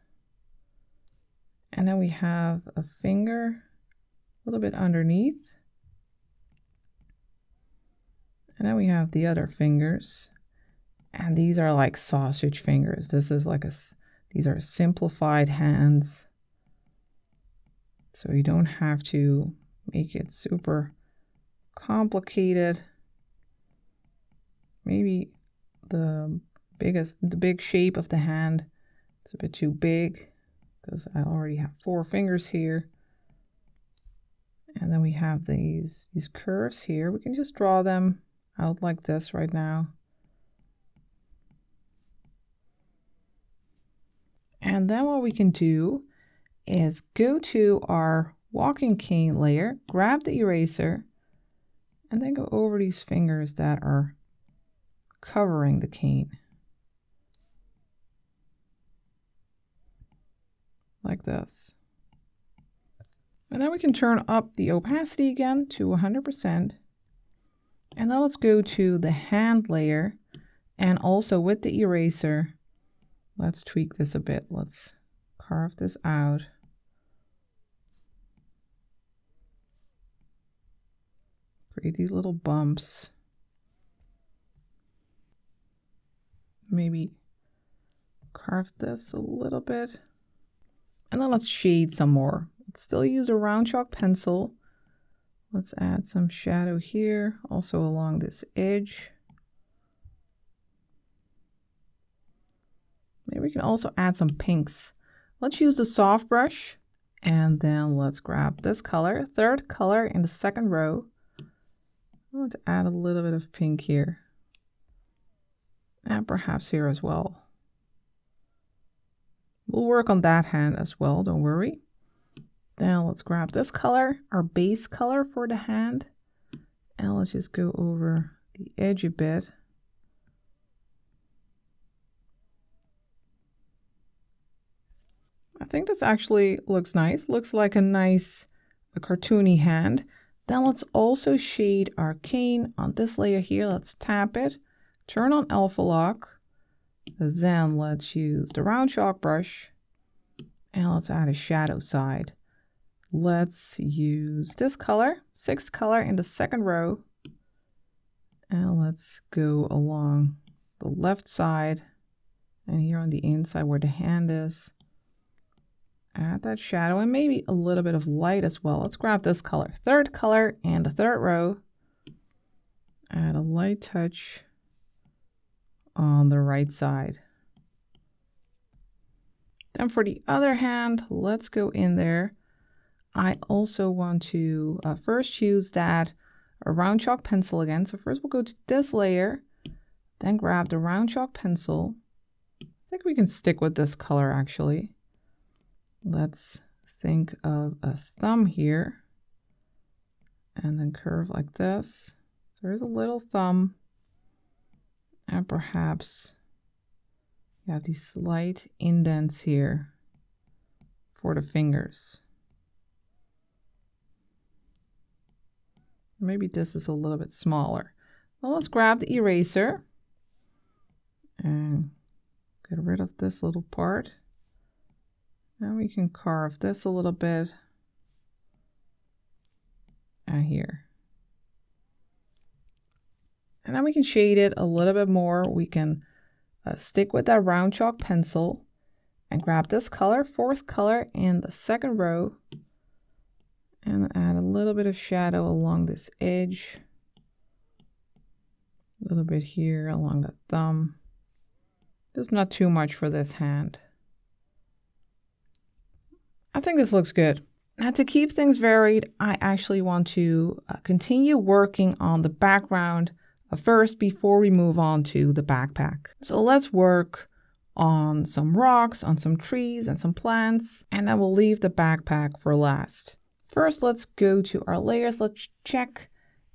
And then we have a finger a little bit underneath. And then we have the other fingers. And these are like sausage fingers. This is like these are simplified hands. So you don't have to make it super complicated. Maybe the big shape of the hand, it's a bit too big because I already have 4 fingers here. And then we have these curves here. We can just draw them out like this right now. And then what we can do is go to our walking cane layer, grab the eraser, and then go over these fingers that are covering the cane. Like this. And then we can turn up the opacity again to 100%. And then let's go to the hand layer, and also with the eraser, let's tweak this a bit. Let's carve this out. Create these little bumps. Maybe carve this a little bit. And then let's shade some more. Let's still use a round chalk pencil. Let's add some shadow here, also along this edge. Maybe we can also add some pinks. Let's use the soft brush, and then let's grab this color, third color in the second row. I want to add a little bit of pink here, and perhaps here as well. We'll work on that hand as well, don't worry. Then let's grab this color, our base color for the hand, and let's just go over the edge a bit. I think this actually looks nice. Looks like a nice cartoony hand. Then let's also shade our cane on this layer here. Let's tap it, turn on alpha lock. Then let's use the round chalk brush, and let's add a shadow side. Let's use this color, sixth color in the second row, and let's go along the left side and here on the inside where the hand is. Add that shadow and maybe a little bit of light as well. Let's grab this color, third color in the third row. Add a light touch on the right side. Then for the other hand, let's go in there. I also want to first use that round chalk pencil again. So first we'll go to this layer, then grab the round chalk pencil. I think we can stick with this color actually. Let's think of a thumb here and then curve like this. So there's a little thumb, and perhaps you have these slight indents here for the fingers. Maybe this is a little bit smaller. Well, let's grab the eraser and get rid of this little part. Now we can carve this a little bit and here. And then we can shade it a little bit more. We can stick with that round chalk pencil and grab this color, fourth color in the second row, and add a little bit of shadow along this edge. A little bit here along the thumb. Just not too much for this hand. I think this looks good. Now to keep things varied, I actually want to continue working on the background first before we move on to the backpack. So let's work on some rocks, on some trees and some plants, and then we'll leave the backpack for last. First, let's go to our layers. Let's check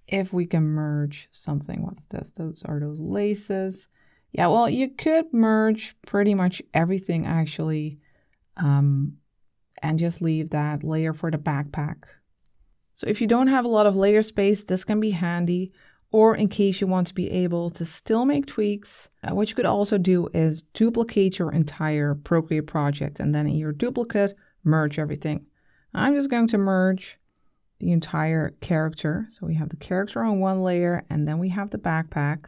if we can merge something. What's this? Those are those laces. Yeah, well, you could merge pretty much everything actually, and just leave that layer for the backpack. So if you don't have a lot of layer space, this can be handy. Or in case you want to be able to still make tweaks, what you could also do is duplicate your entire Procreate project, and then in your duplicate, merge everything. I'm just going to merge the entire character. So we have the character on one layer, and then we have the backpack.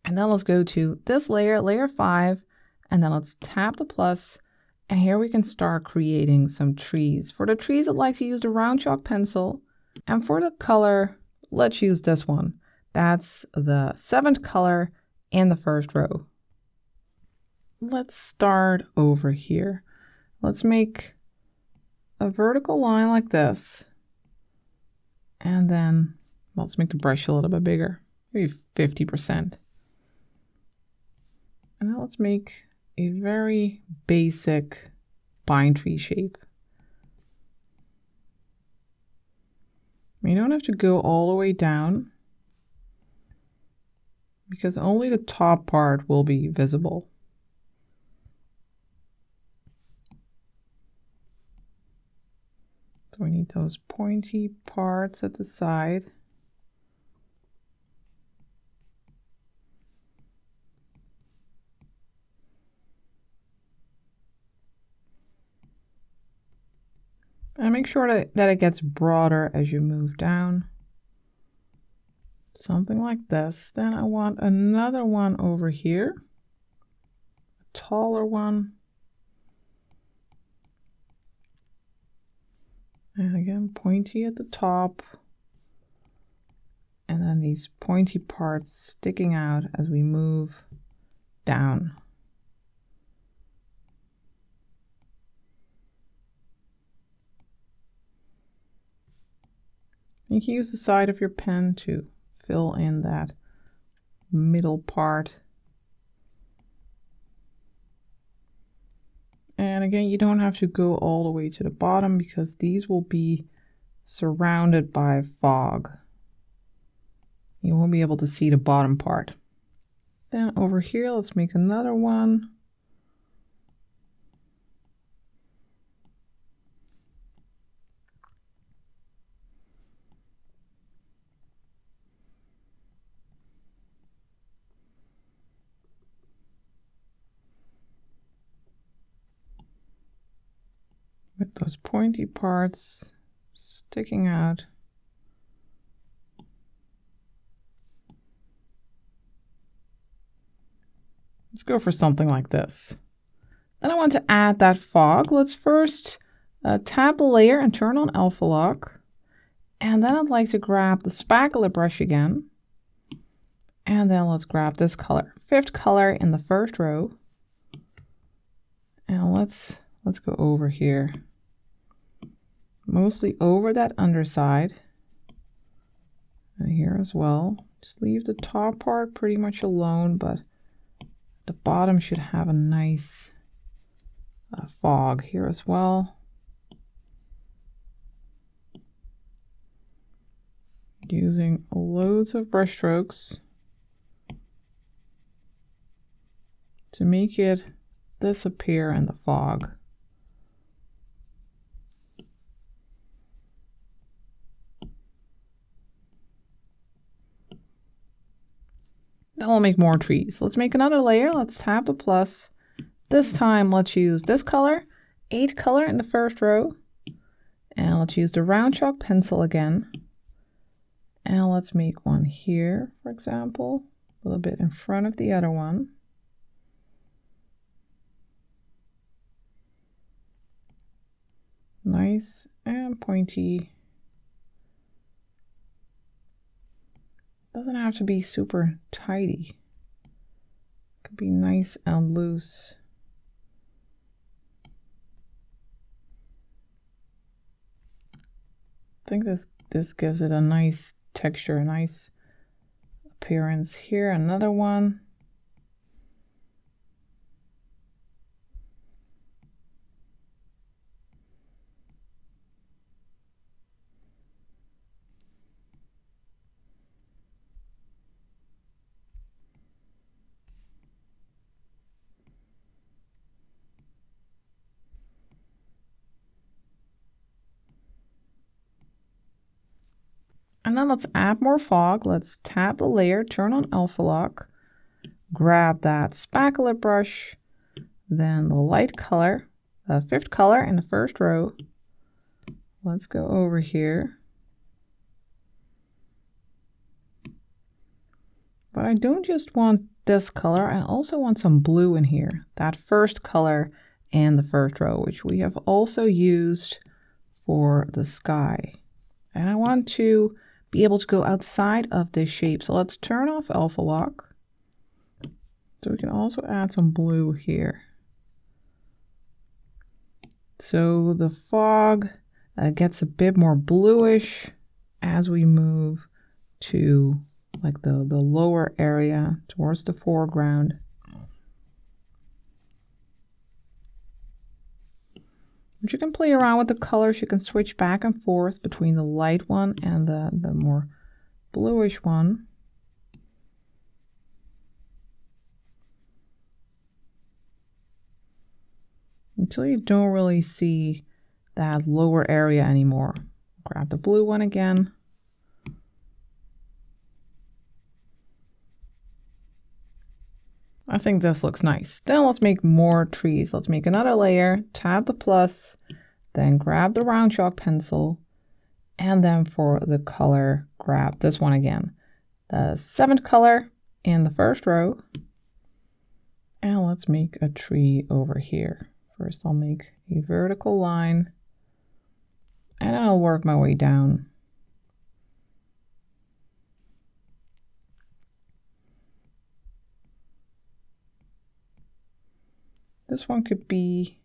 And then let's go to this layer, layer 5, and then let's tap the plus. And here we can start creating some trees. For the trees, I'd like to use the round chalk pencil. And for the color, let's use this one. That's the 7th color in the first row. Let's start over here. Let's make a vertical line like this. And then let's make the brush a little bit bigger, maybe 50%. And now let's make a very basic pine tree shape. You don't have to go all the way down because only the top part will be visible. So we need those pointy parts at the side. And make sure that it gets broader as you move down. Something like this. Then I want another one over here, a taller one. And again, pointy at the top. And then these pointy parts sticking out as we move down. You can use the side of your pen to fill in that middle part. And again, you don't have to go all the way to the bottom because these will be surrounded by fog. You won't be able to see the bottom part. Then over here, let's make another one. With those pointy parts sticking out. Let's go for something like this. Then I want to add that fog. Let's first tab the layer and turn on alpha lock. And then I'd like to grab the spackle brush again. And then let's grab this color, 5th color in the first row. And let's go over here. Mostly over that underside. And here as well. Just leave the top part pretty much alone, but the bottom should have a nice fog here as well. Using loads of brush strokes to make it disappear in the fog. Then we'll make more trees. Let's make another layer. Let's tap the plus. This time, let's use this color, 8th color in the first row. And let's use the round chalk pencil again. And let's make one here, for example, a little bit in front of the other one. Nice and pointy. Doesn't have to be super tidy. It could be nice and loose. I think this gives it a nice texture, a nice appearance. Here, another one. And then let's add more fog. Let's tap the layer, turn on alpha lock, grab that spackle brush, then the light color, the 5th color in the first row. Let's go over here. But I don't just want this color, I also want some blue in here. That 1st color in the first row, which we have also used for the sky. And I want to be able to go outside of this shape. So let's turn off alpha lock. So we can also add some blue here. So the fog gets a bit more bluish as we move to like the lower area towards the foreground. But you can play around with the colors. You can switch back and forth between the light one and the more bluish one. Until you don't really see that lower area anymore. Grab the blue one again. I think this looks nice. Then let's make more trees. Let's make another layer, tap the plus, then grab the round chalk pencil, and then for the color, grab this one again. The 7th color in the first row. And let's make a tree over here. First I'll make a vertical line, and I'll work my way down. This one could be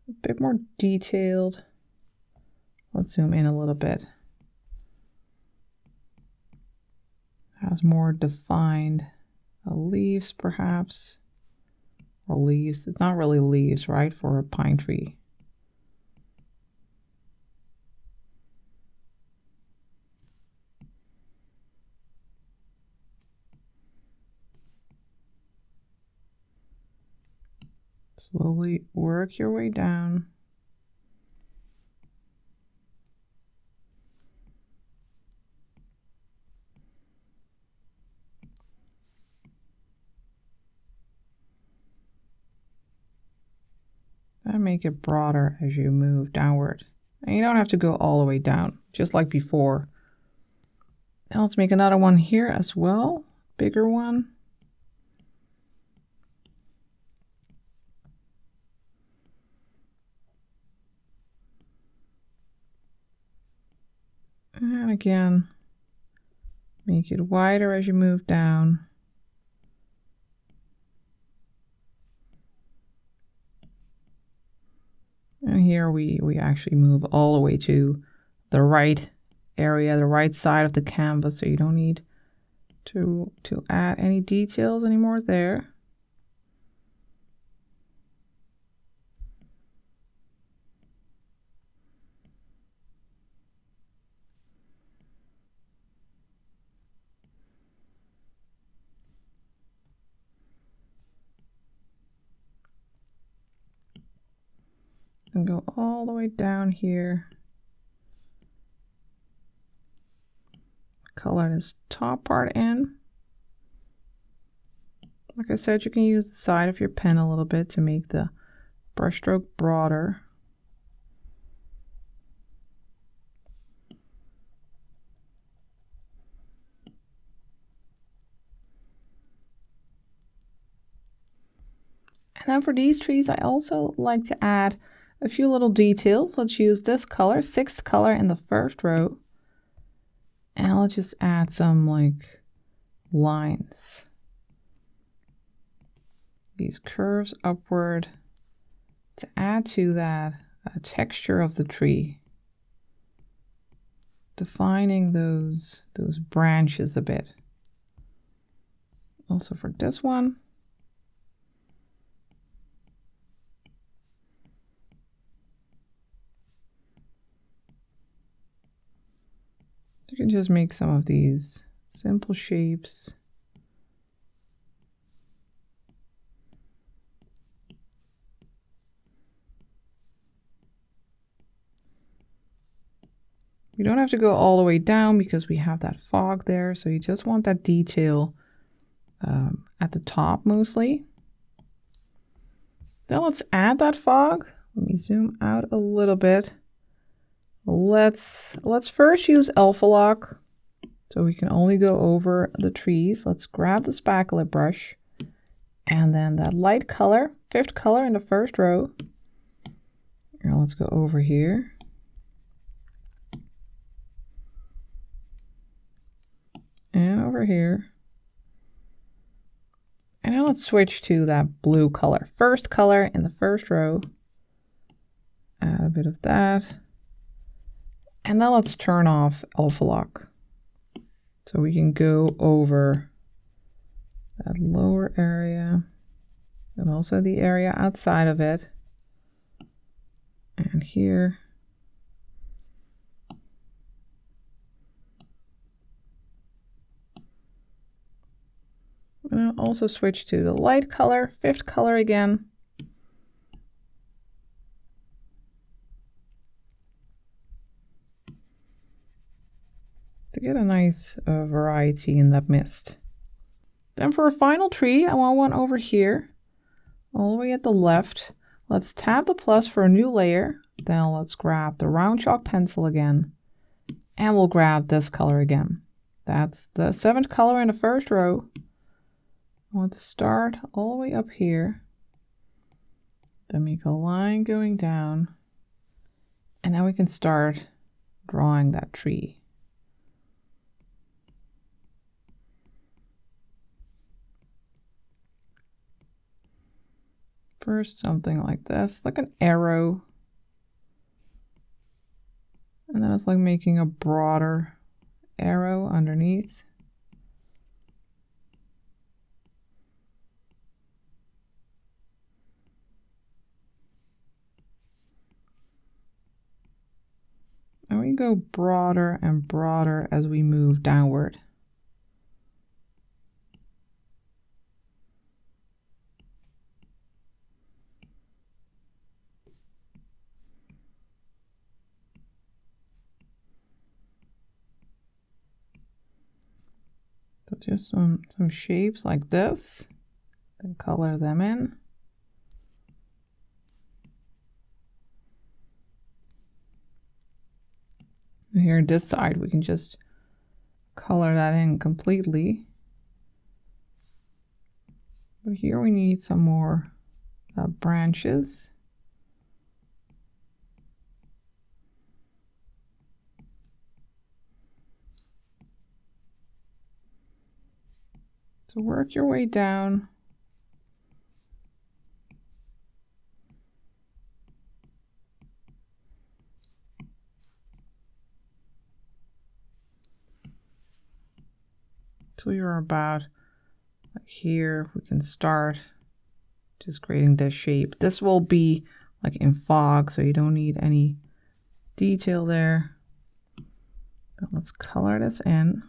a bit more detailed. Let's zoom in a little bit. Has more defined leaves perhaps. Or leaves, it's not really leaves, right, for a pine tree. Slowly work your way down. And make it broader as you move downward. And you don't have to go all the way down, just like before. And let's make another one here as well, bigger one. And again, make it wider as you move down. And here we actually move all the way to the right area, the right side of the canvas, so you don't need to add any details anymore there. And go all the way down here. Color this top part in. Like I said, you can use the side of your pen a little bit to make the brushstroke broader. And then for these trees, I also like to add a few little details. Let's use this color, 6th color in the first row. And let's just add some like lines. These curves upward to add to that texture of the tree. Defining those branches a bit. Also for this one. You can just make some of these simple shapes. You don't have to go all the way down because we have that fog there, so you just want that detail at the top mostly. Then let's add that fog. Let me zoom out a little bit. Let's first use Alpha Lock, so we can only go over the trees. Let's grab the spackle brush, and then that light color, 5th color in the first row. Now let's go over here. And over here. And now let's switch to that blue color, 1st color in the first row. Add a bit of that. And now let's turn off Alpha Lock, so we can go over that lower area and also the area outside of it. and here. And I'll also switch to the light color, fifth color again. To get a nice variety in that mist. Then for a final tree, I want one over here, all the way at the left. Let's tap the plus for a new layer. Then let's grab the round chalk pencil again, and we'll grab this color again. That's the 7th color in the first row. I want to start all the way up here, then make a line going down, and now we can start drawing that tree. First, something like this, like an arrow. And then it's like making a broader arrow underneath. And we go broader and broader as we move downward. So just some shapes like this, then color them in. And here on this side, we can just color that in completely. But here we need some more branches. So work your way down. Till you're about like here. We can start just creating this shape. This will be like in fog, so you don't need any detail there. Then let's color this in.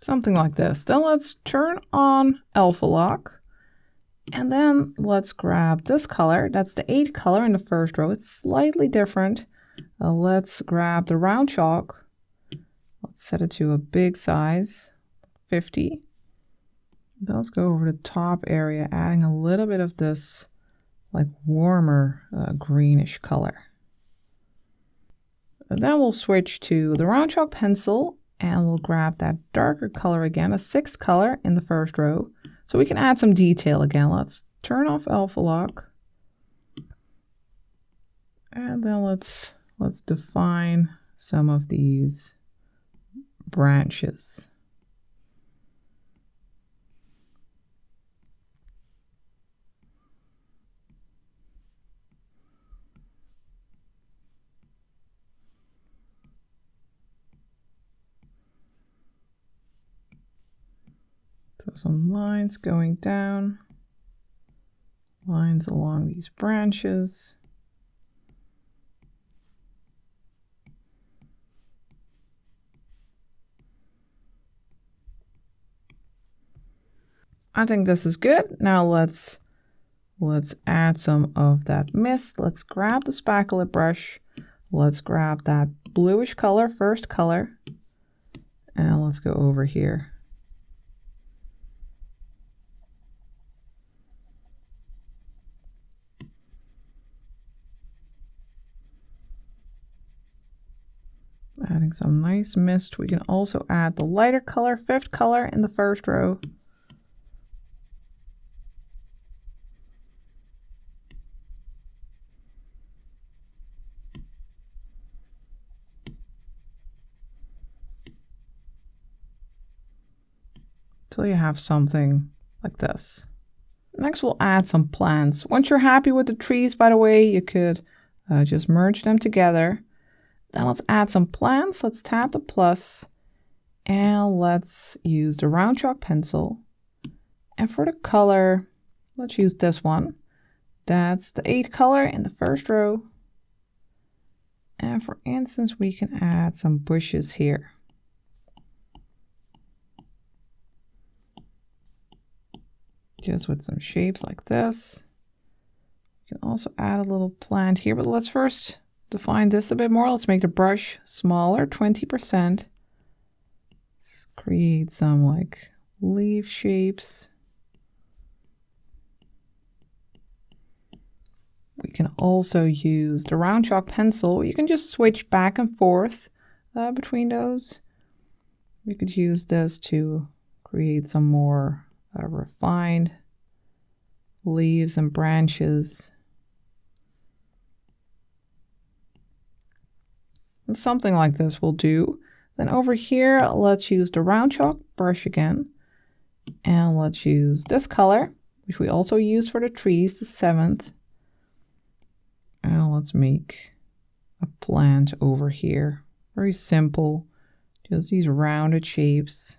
Something like this. Then let's turn on alpha lock. And then let's grab this color. That's the 8th color in the first row. It's slightly different. Let's grab the round chalk. Let's set it to a big size, 50. Then let's go over the top area, adding a little bit of this like warmer greenish color. And then we'll switch to the round chalk pencil, and we'll grab that darker color again, a 6th color in the first row. So we can add some detail again. Let's turn off alpha lock. And then let's define some of these branches. So some lines going down, lines along these branches. I think this is good. Now let's add some of that mist. Let's grab the spackle brush. Let's grab that bluish color, first color, and let's go over here. Adding some nice mist. We can also add the lighter color, 5th color in the first row. till you have something like this. Next, we'll add some plants. Once you're happy with the trees, by the way, you could just merge them together. Then let's add some plants. Let's tap the plus and let's use the round chalk pencil. And for the color, let's use this one. That's the 8 color in the first row. And for instance, we can add some bushes here. Just with some shapes like this. You can also add a little plant here, but let's first define this a bit more. Let's make the brush smaller, 20%. Let's create some like leaf shapes. We can also use the round chalk pencil. You can just switch back and forth between those. We could use this to create some more refined leaves and branches. And something like this will do. Then over here, let's use the round chalk brush again. And let's use this color, which we also used for the trees, the 7th. And let's make a plant over here. Very simple, just these rounded shapes.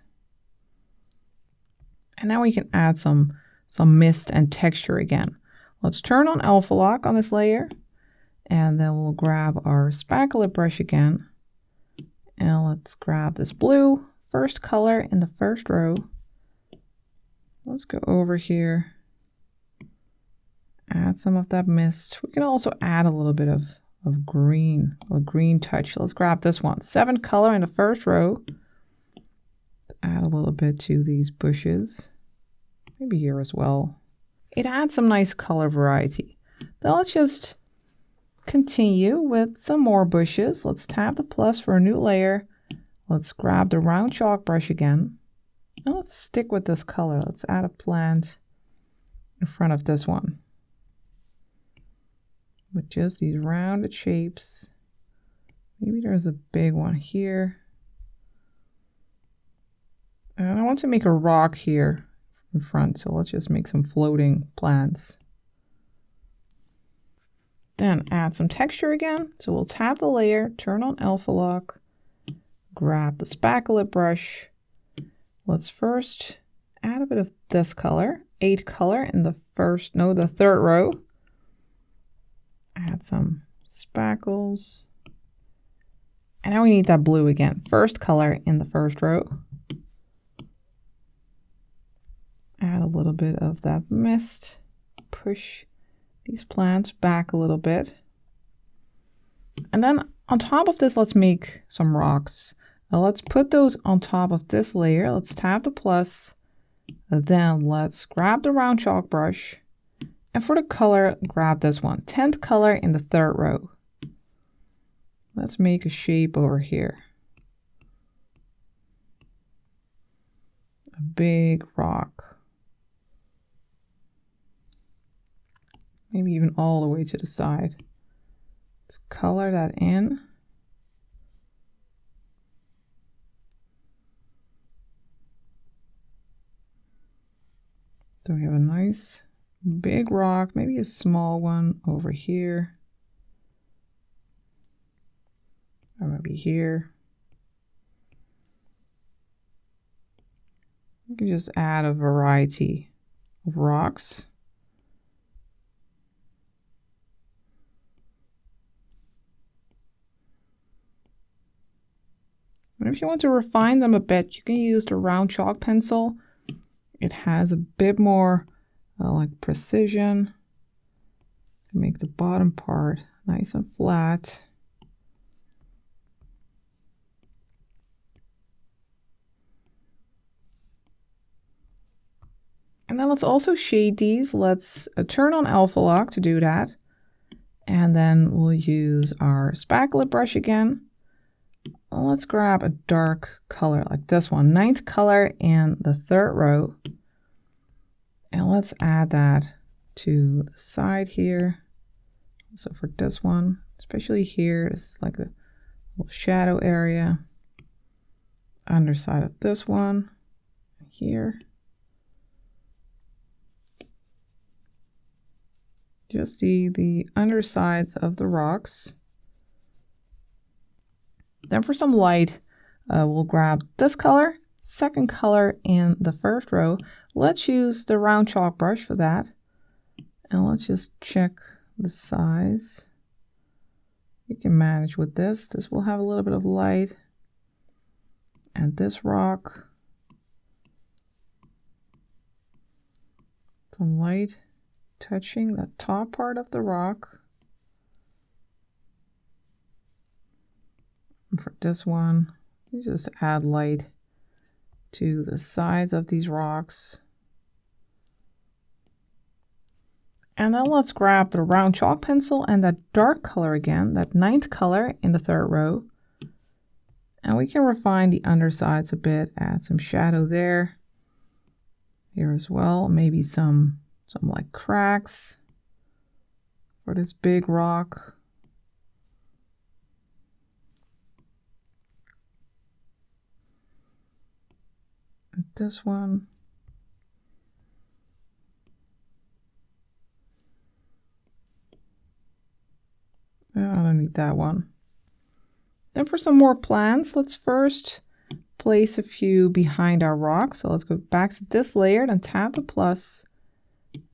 And now we can add some mist and texture again. Let's turn on alpha lock on this layer. And then we'll grab our spackle brush again. And let's grab this blue, first color in the first row. Let's go over here. Add some of that mist. We can also add a little bit of green, a green touch. Let's grab this one, 7 color in the first row. Add a little bit to these bushes. Maybe here as well. It adds some nice color variety. Then let's just continue with some more bushes. Let's tap the plus for a new layer. Let's grab the round chalk brush again. And let's stick with this color. Let's add a plant in front of this one. With just these rounded shapes. Maybe there's a big one here. And I want to make a rock here in front, so let's just make some floating plants. Then add some texture again. So we'll tap the layer, turn on alpha lock, grab the spackle brush. Let's first add a bit of this color, 8 color in the third row. Add some spackles. And now we need that blue again, first color in the first row. Add a little bit of that mist. Push these plants back a little bit. And then on top of this, let's make some rocks. Now let's put those on top of this layer. Let's tap the plus. Then let's grab the round chalk brush. And for the color, grab this one, 10th color in the third row. Let's make a shape over here. A big rock. Maybe even all the way to the side. Let's color that in. So we have a nice big rock, maybe a small one over here. Or maybe here. You can just add a variety of rocks. And if you want to refine them a bit, you can use the round chalk pencil. It has a bit more like precision to make the bottom part nice and flat. And then let's also shade these. Let's turn on alpha lock to do that. And then we'll use our spackle brush again. Let's grab a dark color like this one, 9th color in the third row. And let's add that to the side here. So for this one, especially here, this is like a little shadow area. Underside of this one, here. Just the undersides of the rocks. Then for some light, we'll grab this color, second color in the first row. Let's use the round chalk brush for that. And let's just check the size. We can manage with this. This will have a little bit of light. And this rock, some light touching the top part of the rock. And for this one, you just add light to the sides of these rocks. And then let's grab the round chalk pencil and that dark color again, that 9th color in the third row. And we can refine the undersides a bit, add some shadow there. Here as well, maybe some like cracks for this big rock. And this one. I don't need that one. Then for some more plants, let's first place a few behind our rock. So let's go back to this layer and tap the plus.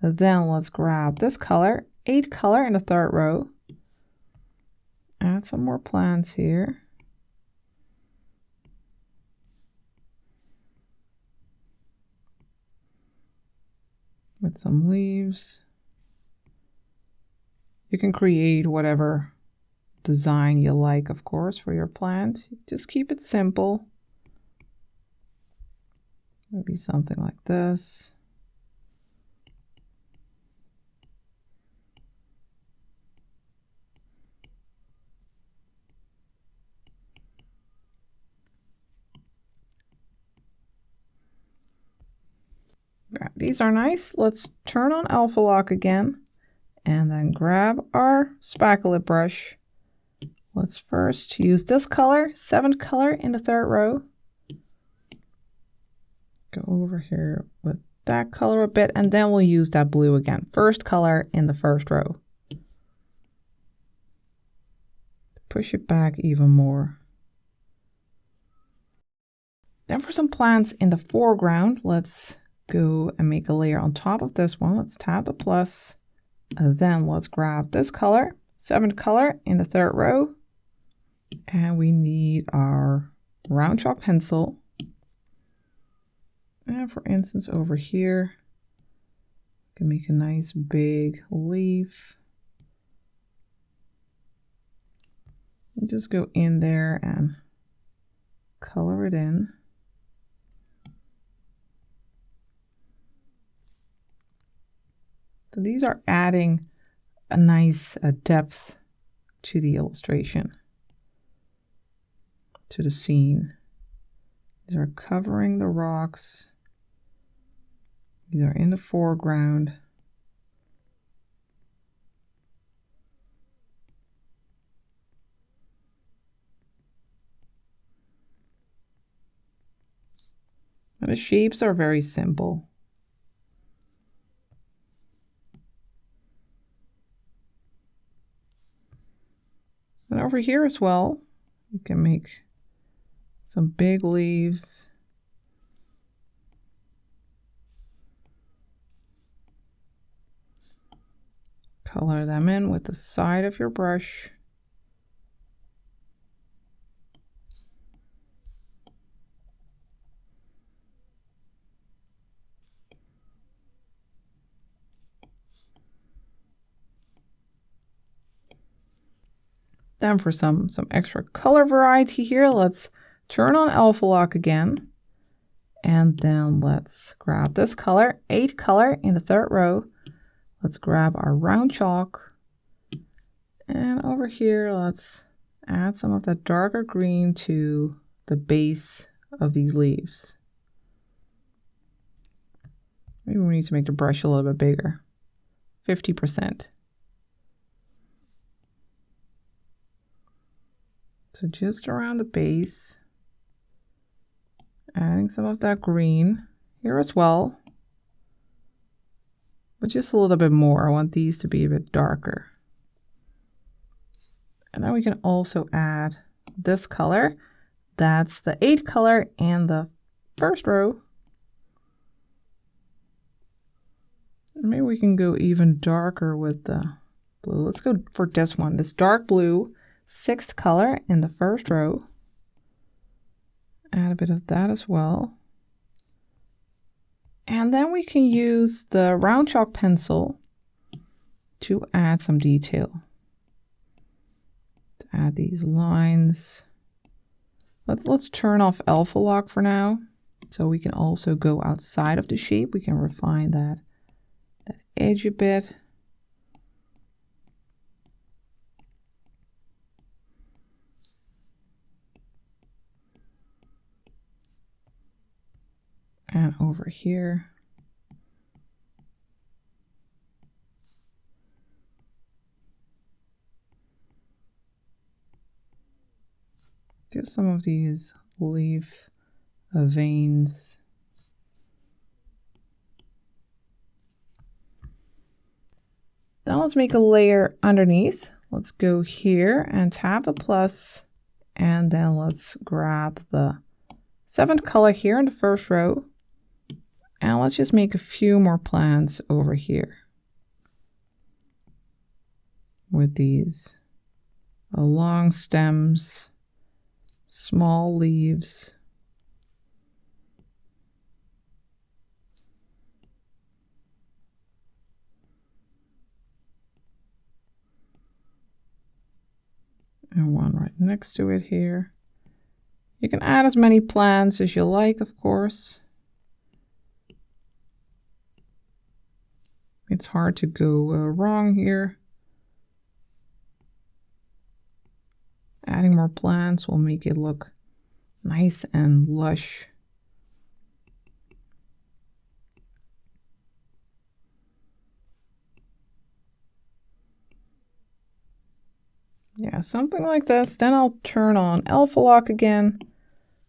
Then let's grab this color, 8th color in the third row. Add some more plants here. With some leaves. You can create whatever design you like, of course, for your plant. Just keep it simple. Maybe something like this. These are nice. Let's turn on Alpha Lock again and then grab our spackle brush. Let's first use this color, 7th color in the third row. Go over here with that color a bit, and then we'll use that blue again. 1st color in the first row. Push it back even more. Then for some plants in the foreground, let's go and make a layer on top of this one. Let's tap the plus. Then let's grab this color, 7th color in the third row. And we need our round chalk pencil. And for instance, over here, we can make a nice big leaf. And just go in there and color it in. So these are adding a nice depth to the illustration, to the scene. These are covering the rocks. These are in the foreground. And the shapes are very simple. And over here as well, you can make some big leaves. Color them in with the side of your brush. Then for some extra color variety here, let's turn on Alpha Lock again. And then let's grab this color, 8th color in the third row. Let's grab our round chalk. And over here, let's add some of that darker green to the base of these leaves. Maybe we need to make the brush a little bit bigger, 50%. So just around the base, adding some of that green here as well, but just a little bit more. I want these to be a bit darker. And then we can also add this color. That's the 8th color in the first row. And maybe we can go even darker with the blue. Let's go for this one, this dark blue, 6th color in the first row. Add a bit of that as well. And then we can use the round chalk pencil to add some detail. To add these lines. Let's turn off alpha lock for now. So we can also go outside of the shape. We can refine that edge a bit. And over here. Just some of these leaf veins. Then let's make a layer underneath. Let's go here and tap the plus, and then let's grab the 7th color here in the first row. And let's just make a few more plants over here with these long stems, small leaves. And one right next to it here. You can add as many plants as you like, of course. It's hard to go wrong here. Adding more plants will make it look nice and lush. Yeah, something like this. Then I'll turn on alpha lock again.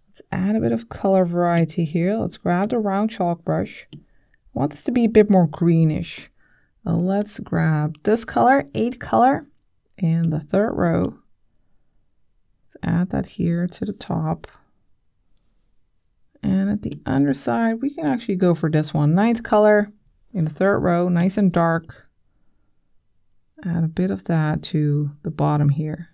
Let's add a bit of color variety here. Let's grab the round chalk brush. I want this to be a bit more greenish. Let's grab this color, 8th color, in the 3rd row. Let's add that here to the top. And at the underside, we can actually go for this one, 9th color in the 3rd row, nice and dark. Add a bit of that to the bottom here.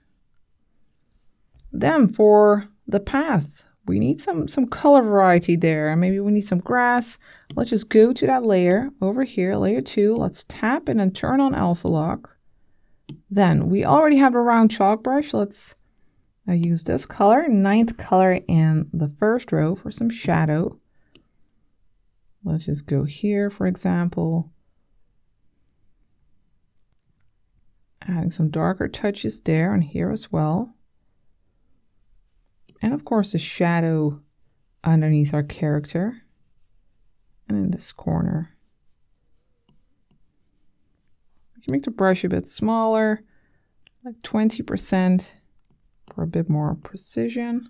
Then for the path, we need some color variety there. Maybe we need some grass. Let's just go to that layer over here, layer 2. Let's tap it and turn on alpha lock. Then we already have a round chalk brush. Let's use this color, 9th color in the first row for some shadow. Let's just go here, for example. Adding some darker touches there and here as well. And of course the shadow underneath our character. And in this corner. We can make the brush a bit smaller, like 20% for a bit more precision.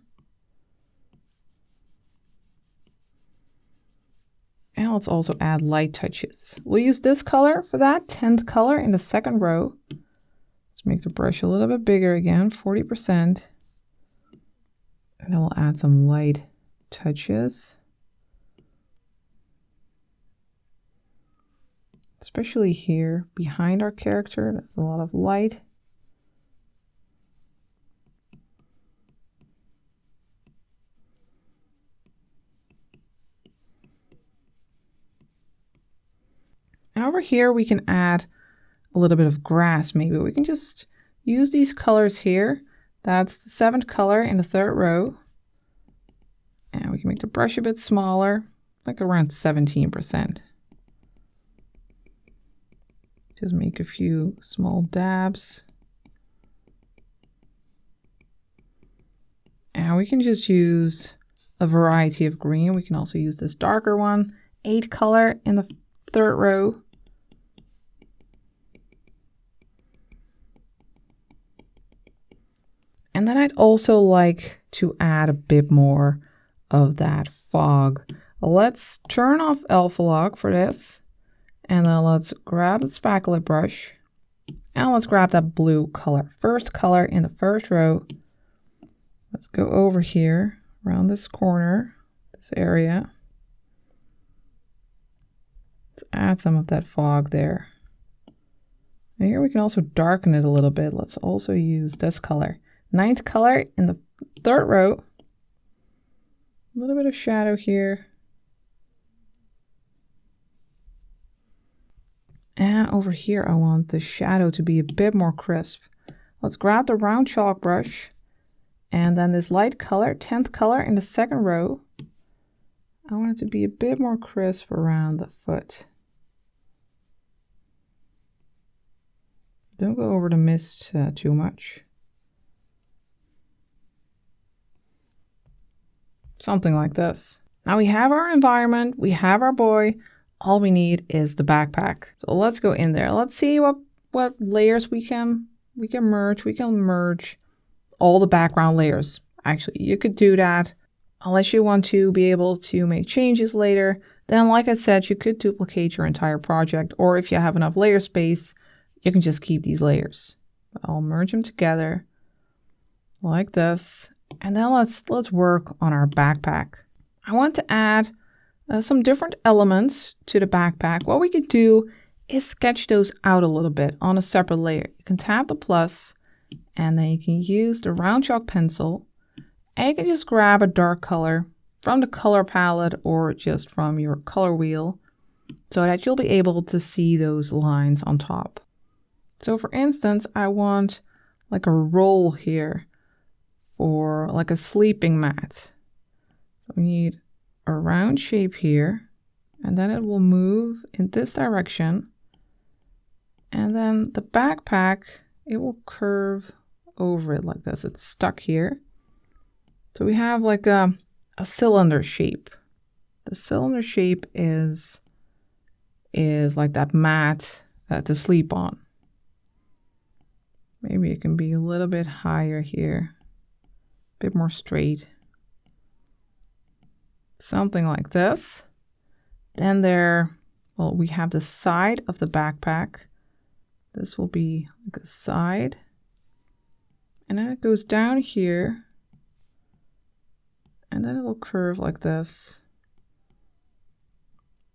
And let's also add light touches. We'll use this color for that, 10th color in the 2nd row. Let's make the brush a little bit bigger again, 40%. And then we'll add some light touches. Especially here behind our character, there's a lot of light. And over here we can add a little bit of grass maybe. We can just use these colors here. That's the 7th color in the 3rd row. And we can make the brush a bit smaller, like around 17%. Just make a few small dabs. And we can just use a variety of green. We can also use this darker one, 8th color in the 3rd row. And then I'd also like to add a bit more of that fog. Let's turn off alpha lock for this. And then let's grab the spackle brush. And let's grab that blue color. First color in the first row. Let's go over here around this corner, this area. Let's add some of that fog there. And here we can also darken it a little bit. Let's also use this color. 9th color in the 3rd row. A little bit of shadow here. And over here, I want the shadow to be a bit more crisp. Let's grab the round chalk brush. And then this light color, 10th color in the 2nd row. I want it to be a bit more crisp around the foot. Don't go over the mist too much. Something like this. Now we have our environment, we have our boy. All we need is the backpack. So let's go in there. Let's see what layers we can merge. We can merge all the background layers. Actually, you could do that unless you want to be able to make changes later. Then, like I said, you could duplicate your entire project, or if you have enough layer space, you can just keep these layers. I'll merge them together like this. And then let's work on our backpack. I want to add some different elements to the backpack. What we could do is sketch those out a little bit on a separate layer. You can tap the plus, and then you can use the round chalk pencil, and you can just grab a dark color from the color palette or just from your color wheel so that you'll be able to see those lines on top. So for instance, I want like a roll here for like a sleeping mat. So we need a round shape here, and then it will move in this direction. And then the backpack, it will curve over it like this. It's stuck here. So we have like a cylinder shape. The cylinder shape is like that mat to sleep on. Maybe it can be a little bit higher here, a bit more straight. Something like this. Then we have the side of the backpack. This will be like a side. And then it goes down here. And then it will curve like this.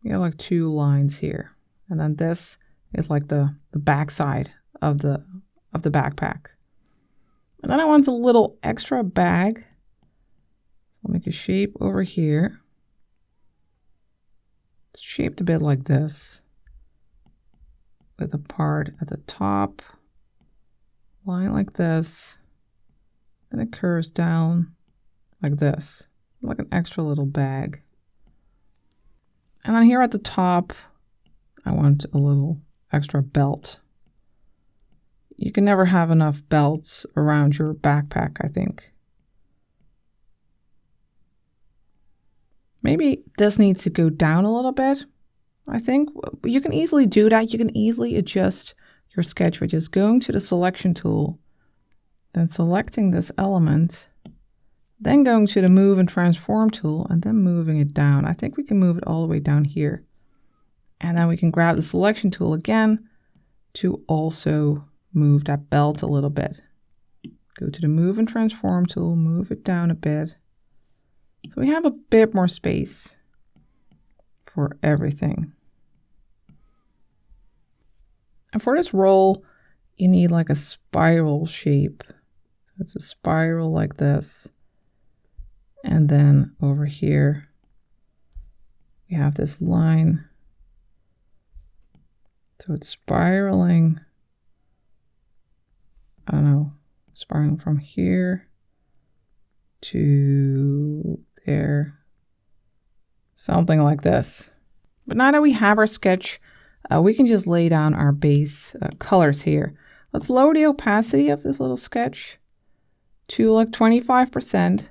We have like 2 lines here. And then this is like the back side of the backpack. And then I want a little extra bag. So I'll make a shape over here. It's shaped a bit like this, with a part at the top, line like this, and it curves down like this, like an extra little bag. And then here at the top, I want a little extra belt. You can never have enough belts around your backpack, I think. Maybe this needs to go down a little bit. I think you can easily do that. You can easily adjust your sketch by just going to the selection tool, then selecting this element, then going to the move and transform tool, and then moving it down. I think we can move it all the way down here. And then we can grab the selection tool again to also move that belt a little bit. Go to the move and transform tool, move it down a bit. So we have a bit more space for everything. And for this roll, you need like a spiral shape. It's a spiral like this. And then over here, we have this line. So it's spiraling, I don't know, spiraling from here to there, something like this. But now that we have our sketch, we can just lay down our base colors here. Let's lower the opacity of this little sketch to like 25%.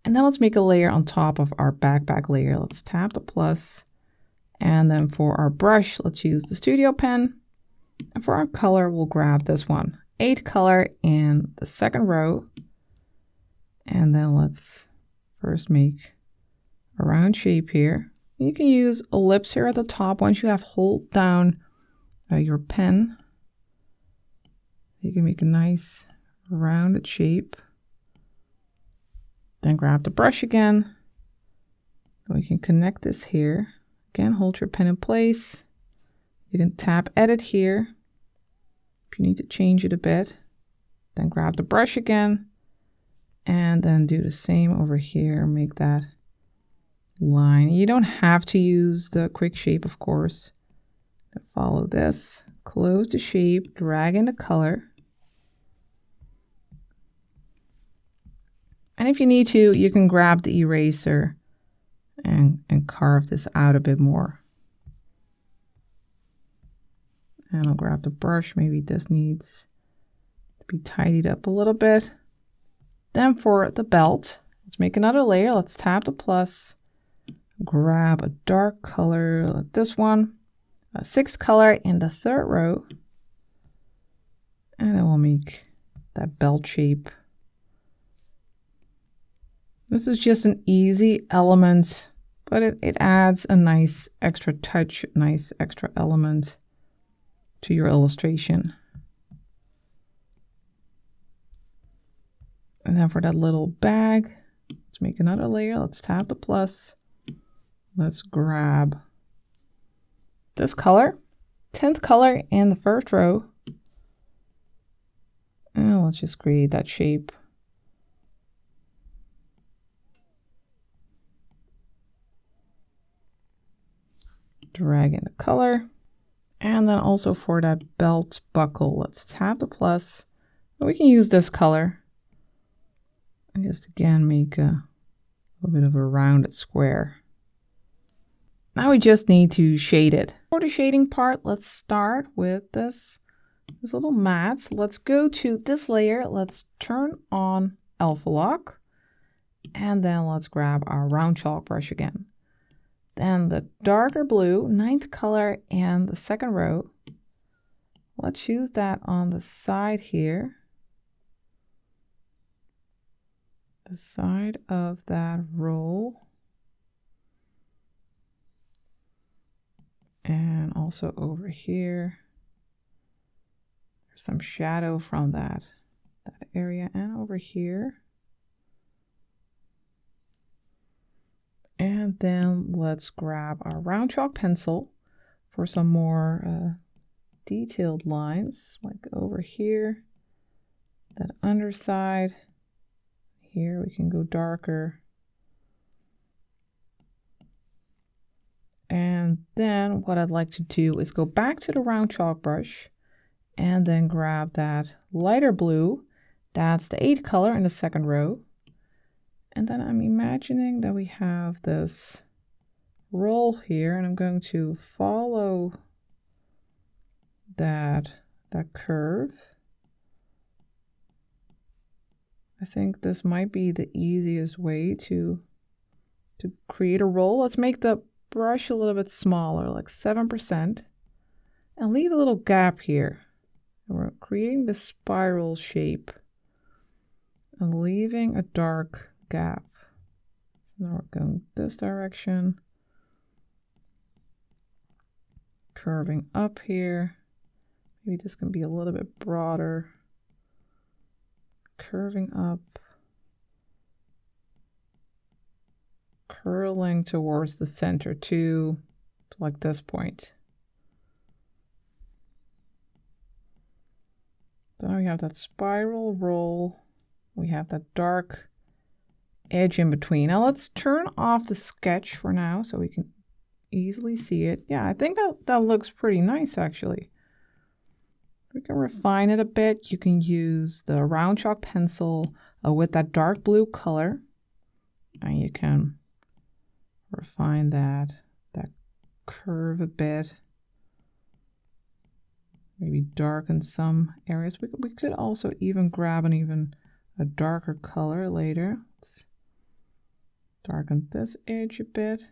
And then let's make a layer on top of our backpack layer. Let's tap the plus. And then for our brush, let's use the studio pen. And for our color, we'll grab this one, 8 color in the 2nd row. And then let's first make a round shape here. You can use ellipse here at the top. Once you have hold down your pen, you can make a nice rounded shape. Then grab the brush again. We can connect this here. Again, hold your pen in place. You can tap edit here if you need to change it a bit. Then grab the brush again and then do the same over here. Make that line. You don't have to use the quick shape, of course. Follow this, close the shape, drag in the color. And if you need to, you can grab the eraser and carve this out a bit more. And I'll grab the brush. Maybe this needs to be tidied up a little bit. Then for the belt, let's make another layer. Let's tap the plus, grab a dark color like this one, a 6th color in the 3rd row, and then we'll make that belt shape. This is just an easy element, but it adds a nice extra touch, nice extra element to your illustration. And then for that little bag, let's make another layer. Let's tap the plus. Let's grab this color, 10th color in the 1st row. And let's just create that shape. Drag in the color. And then also for that belt buckle, let's tap the plus. We can use this color. And just again make a little bit of a rounded square. Now we just need to shade it. For the shading part, let's start with this little mats. Let's go to this layer. Let's turn on Alpha Lock. And then let's grab our round chalk brush again. Then the darker blue, 9th color and the 2nd row. Let's use that on the side here. The side of that roll. And also over here. There's some shadow from that area, and over here. And then let's grab our round chalk pencil for some more detailed lines, like over here, that underside. Here we can go darker. And then what I'd like to do is go back to the round chalk brush and then grab that lighter blue. That's the 8th color in the 2nd row. And then I'm imagining that we have this roll here, and I'm going to follow that curve. I think this might be the easiest way to create a roll. Let's make the brush a little bit smaller, like 7%, and leave a little gap here. And we're creating the spiral shape and leaving a dark gap. So now we're going this direction, curving up here. Maybe this can be a little bit broader. Curving up, curling towards the center too, to like this point. So now we have that spiral roll. We have that dark edge in between. Now let's turn off the sketch for now so we can easily see it. Yeah, I think that looks pretty nice actually. We can refine it a bit. You can use the round chalk pencil with that dark blue color, and you can refine that curve a bit. Maybe darken some areas. We could also even grab a darker color later. Let's darken this edge a bit.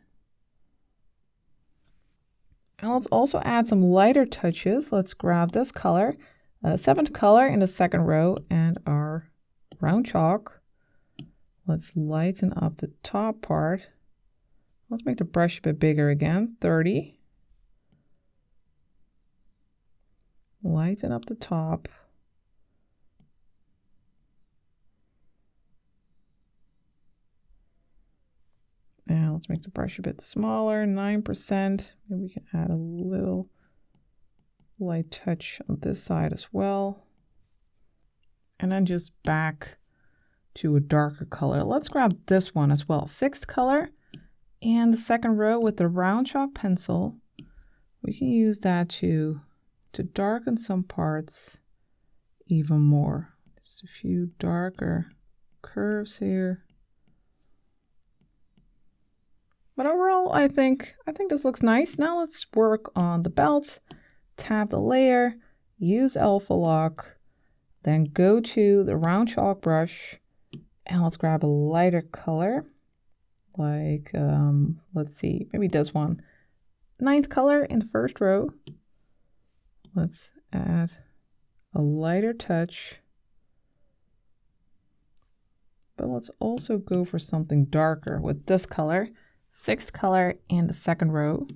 And let's also add some lighter touches. Let's grab this color, 7th color in the 2nd row, and our round chalk. Let's lighten up the top part. Let's make the brush a bit bigger again, 30. Lighten up the top. Now let's make the brush a bit smaller, 9%. Maybe we can add a little light touch on this side as well. And then just back to a darker color. Let's grab this one as well, 6th color. And the second row with the round chalk pencil, we can use that to darken some parts even more. Just a few darker curves here. But overall, I think this looks nice. Now let's work on the belt. Tap the layer, use Alpha Lock, then go to the round chalk brush, and let's grab a lighter color, like, let's see, maybe this one. 9th color in the first row. Let's add a lighter touch. But let's also go for something darker with this color. 6th color in the second row.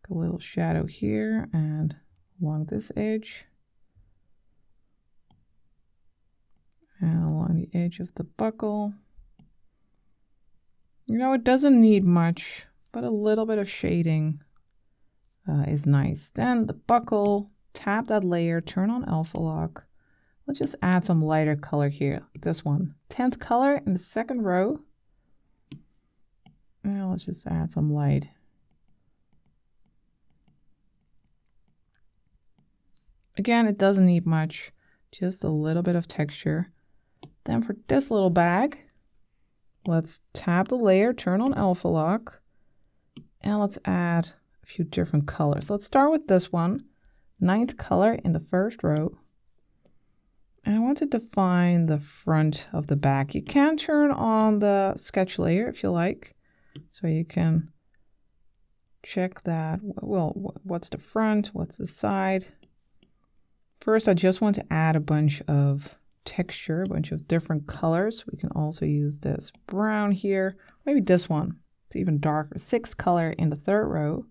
A little shadow here and along this edge. And along the edge of the buckle. You know, it doesn't need much, but a little bit of shading is nice. Then the buckle, tap that layer, turn on Alpha Lock. Let's just add some lighter color here. This one, 10th color in the second row. Now let's just add some light. Again, it doesn't need much, just a little bit of texture. Then for this little bag, let's tap the layer, turn on Alpha Lock, and let's add a few different colors. Let's start with this one, 9th color in the first row. And I want to define the front of the bag. You can turn on the sketch layer if you like. So you can check that, well, what's the front, what's the side. First, I just want to add a bunch of texture, a bunch of different colors. We can also use this brown here, maybe this one. It's even darker, 6th color in the third row.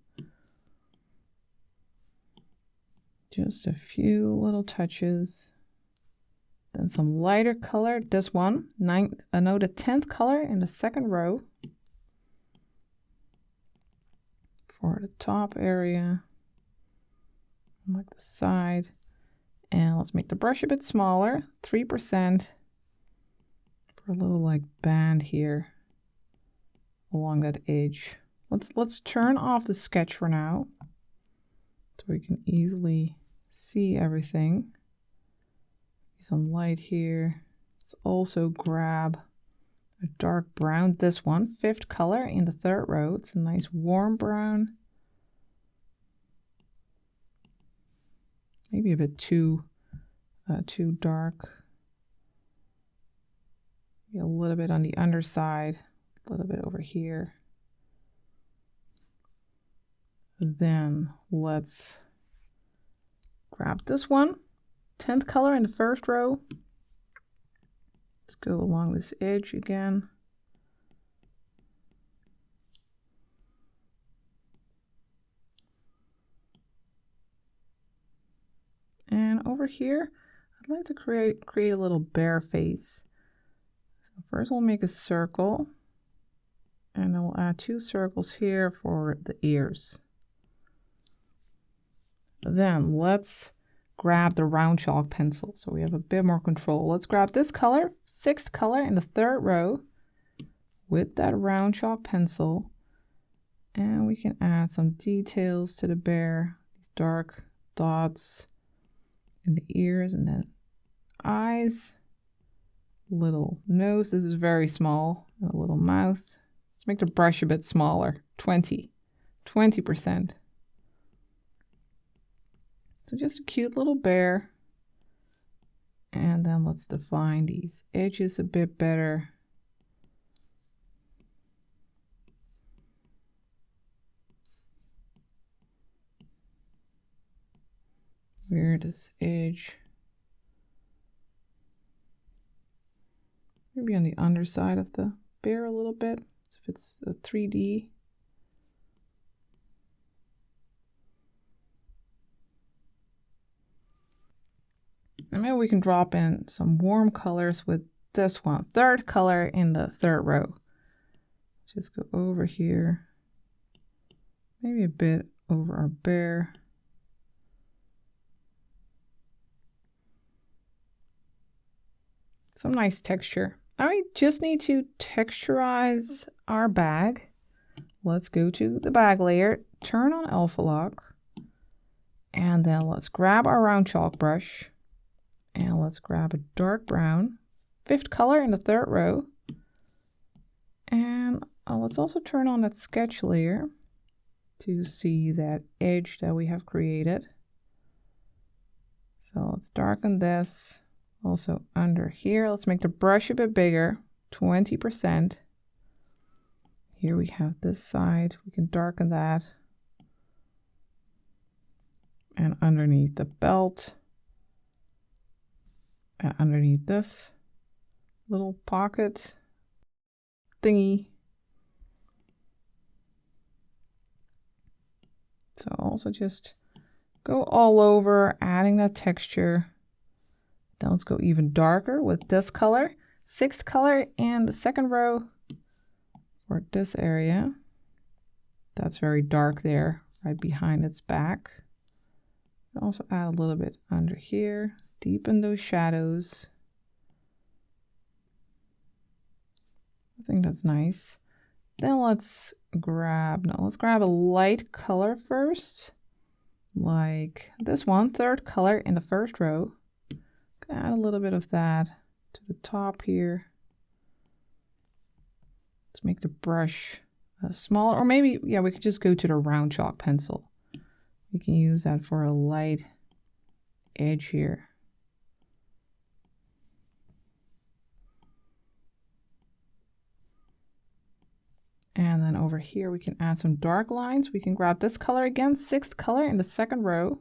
Just a few little touches. Then some lighter color, this one, the 10th color in the second row. For the top area, like the side. And let's make the brush a bit smaller, 3%, for a little like band here along that edge. Let's turn off the sketch for now, so we can easily see everything. Some light here. Let's also grab a dark brown, this one, 5th color in the third row. It's a nice warm brown. Maybe a bit too dark. Maybe a little bit on the underside, a little bit over here. Then let's grab this one, 10th color in the first row. Let's go along this edge again. And over here, I'd like to create a little bear face. So first we'll make a circle, and then we'll add 2 circles here for the ears. Then let's grab the round chalk pencil so we have a bit more control. Let's grab this color, 6th color in the third row with that round chalk pencil, and we can add some details to the bear, these dark dots in the ears, and then eyes, little nose, this is very small, and a little mouth. Let's make the brush a bit smaller, 20%. So just a cute little bear. And then let's define these edges a bit better. Where this edge? Maybe on the underside of the bear a little bit. It's if it's a 3D. And maybe we can drop in some warm colors with this one. Third color in the third row. Just go over here. Maybe a bit over our bear. Some nice texture. Now we just need to texturize our bag. Let's go to the bag layer, turn on alpha lock, and then let's grab our round chalk brush and let's grab a dark brown, fifth color in the third row. And let's also turn on that sketch layer to see that edge that we have created. So let's darken this. Also under here, let's make the brush a bit bigger, 20%. Here we have this side, we can darken that. And underneath the belt, and underneath this little pocket thingy. So also just go all over, adding that texture. Then let's go even darker with this color, sixth color in the second row for this area. That's very dark there, right behind its back. Also add a little bit under here, deepen those shadows. I think that's nice. Then let's grab a light color first, like this one, third color in the first row. Add a little bit of that to the top here. Let's make the brush smaller, or maybe, yeah, we could just go to the round chalk pencil. We can use that for a light edge here. And then over here, we can add some dark lines. We can grab this color again, sixth color in the second row.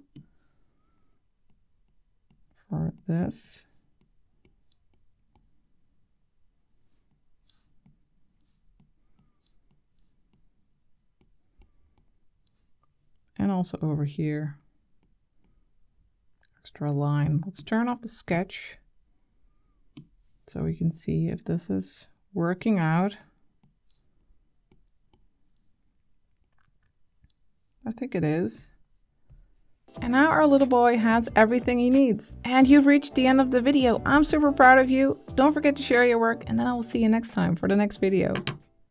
For this. And also over here, extra line. Let's turn off the sketch so we can see if this is working out. I think it is. And now our little boy has everything he needs. And you've reached the end of the video. I'm super proud of you. Don't forget to share your work, and then I will see you next time for the next video.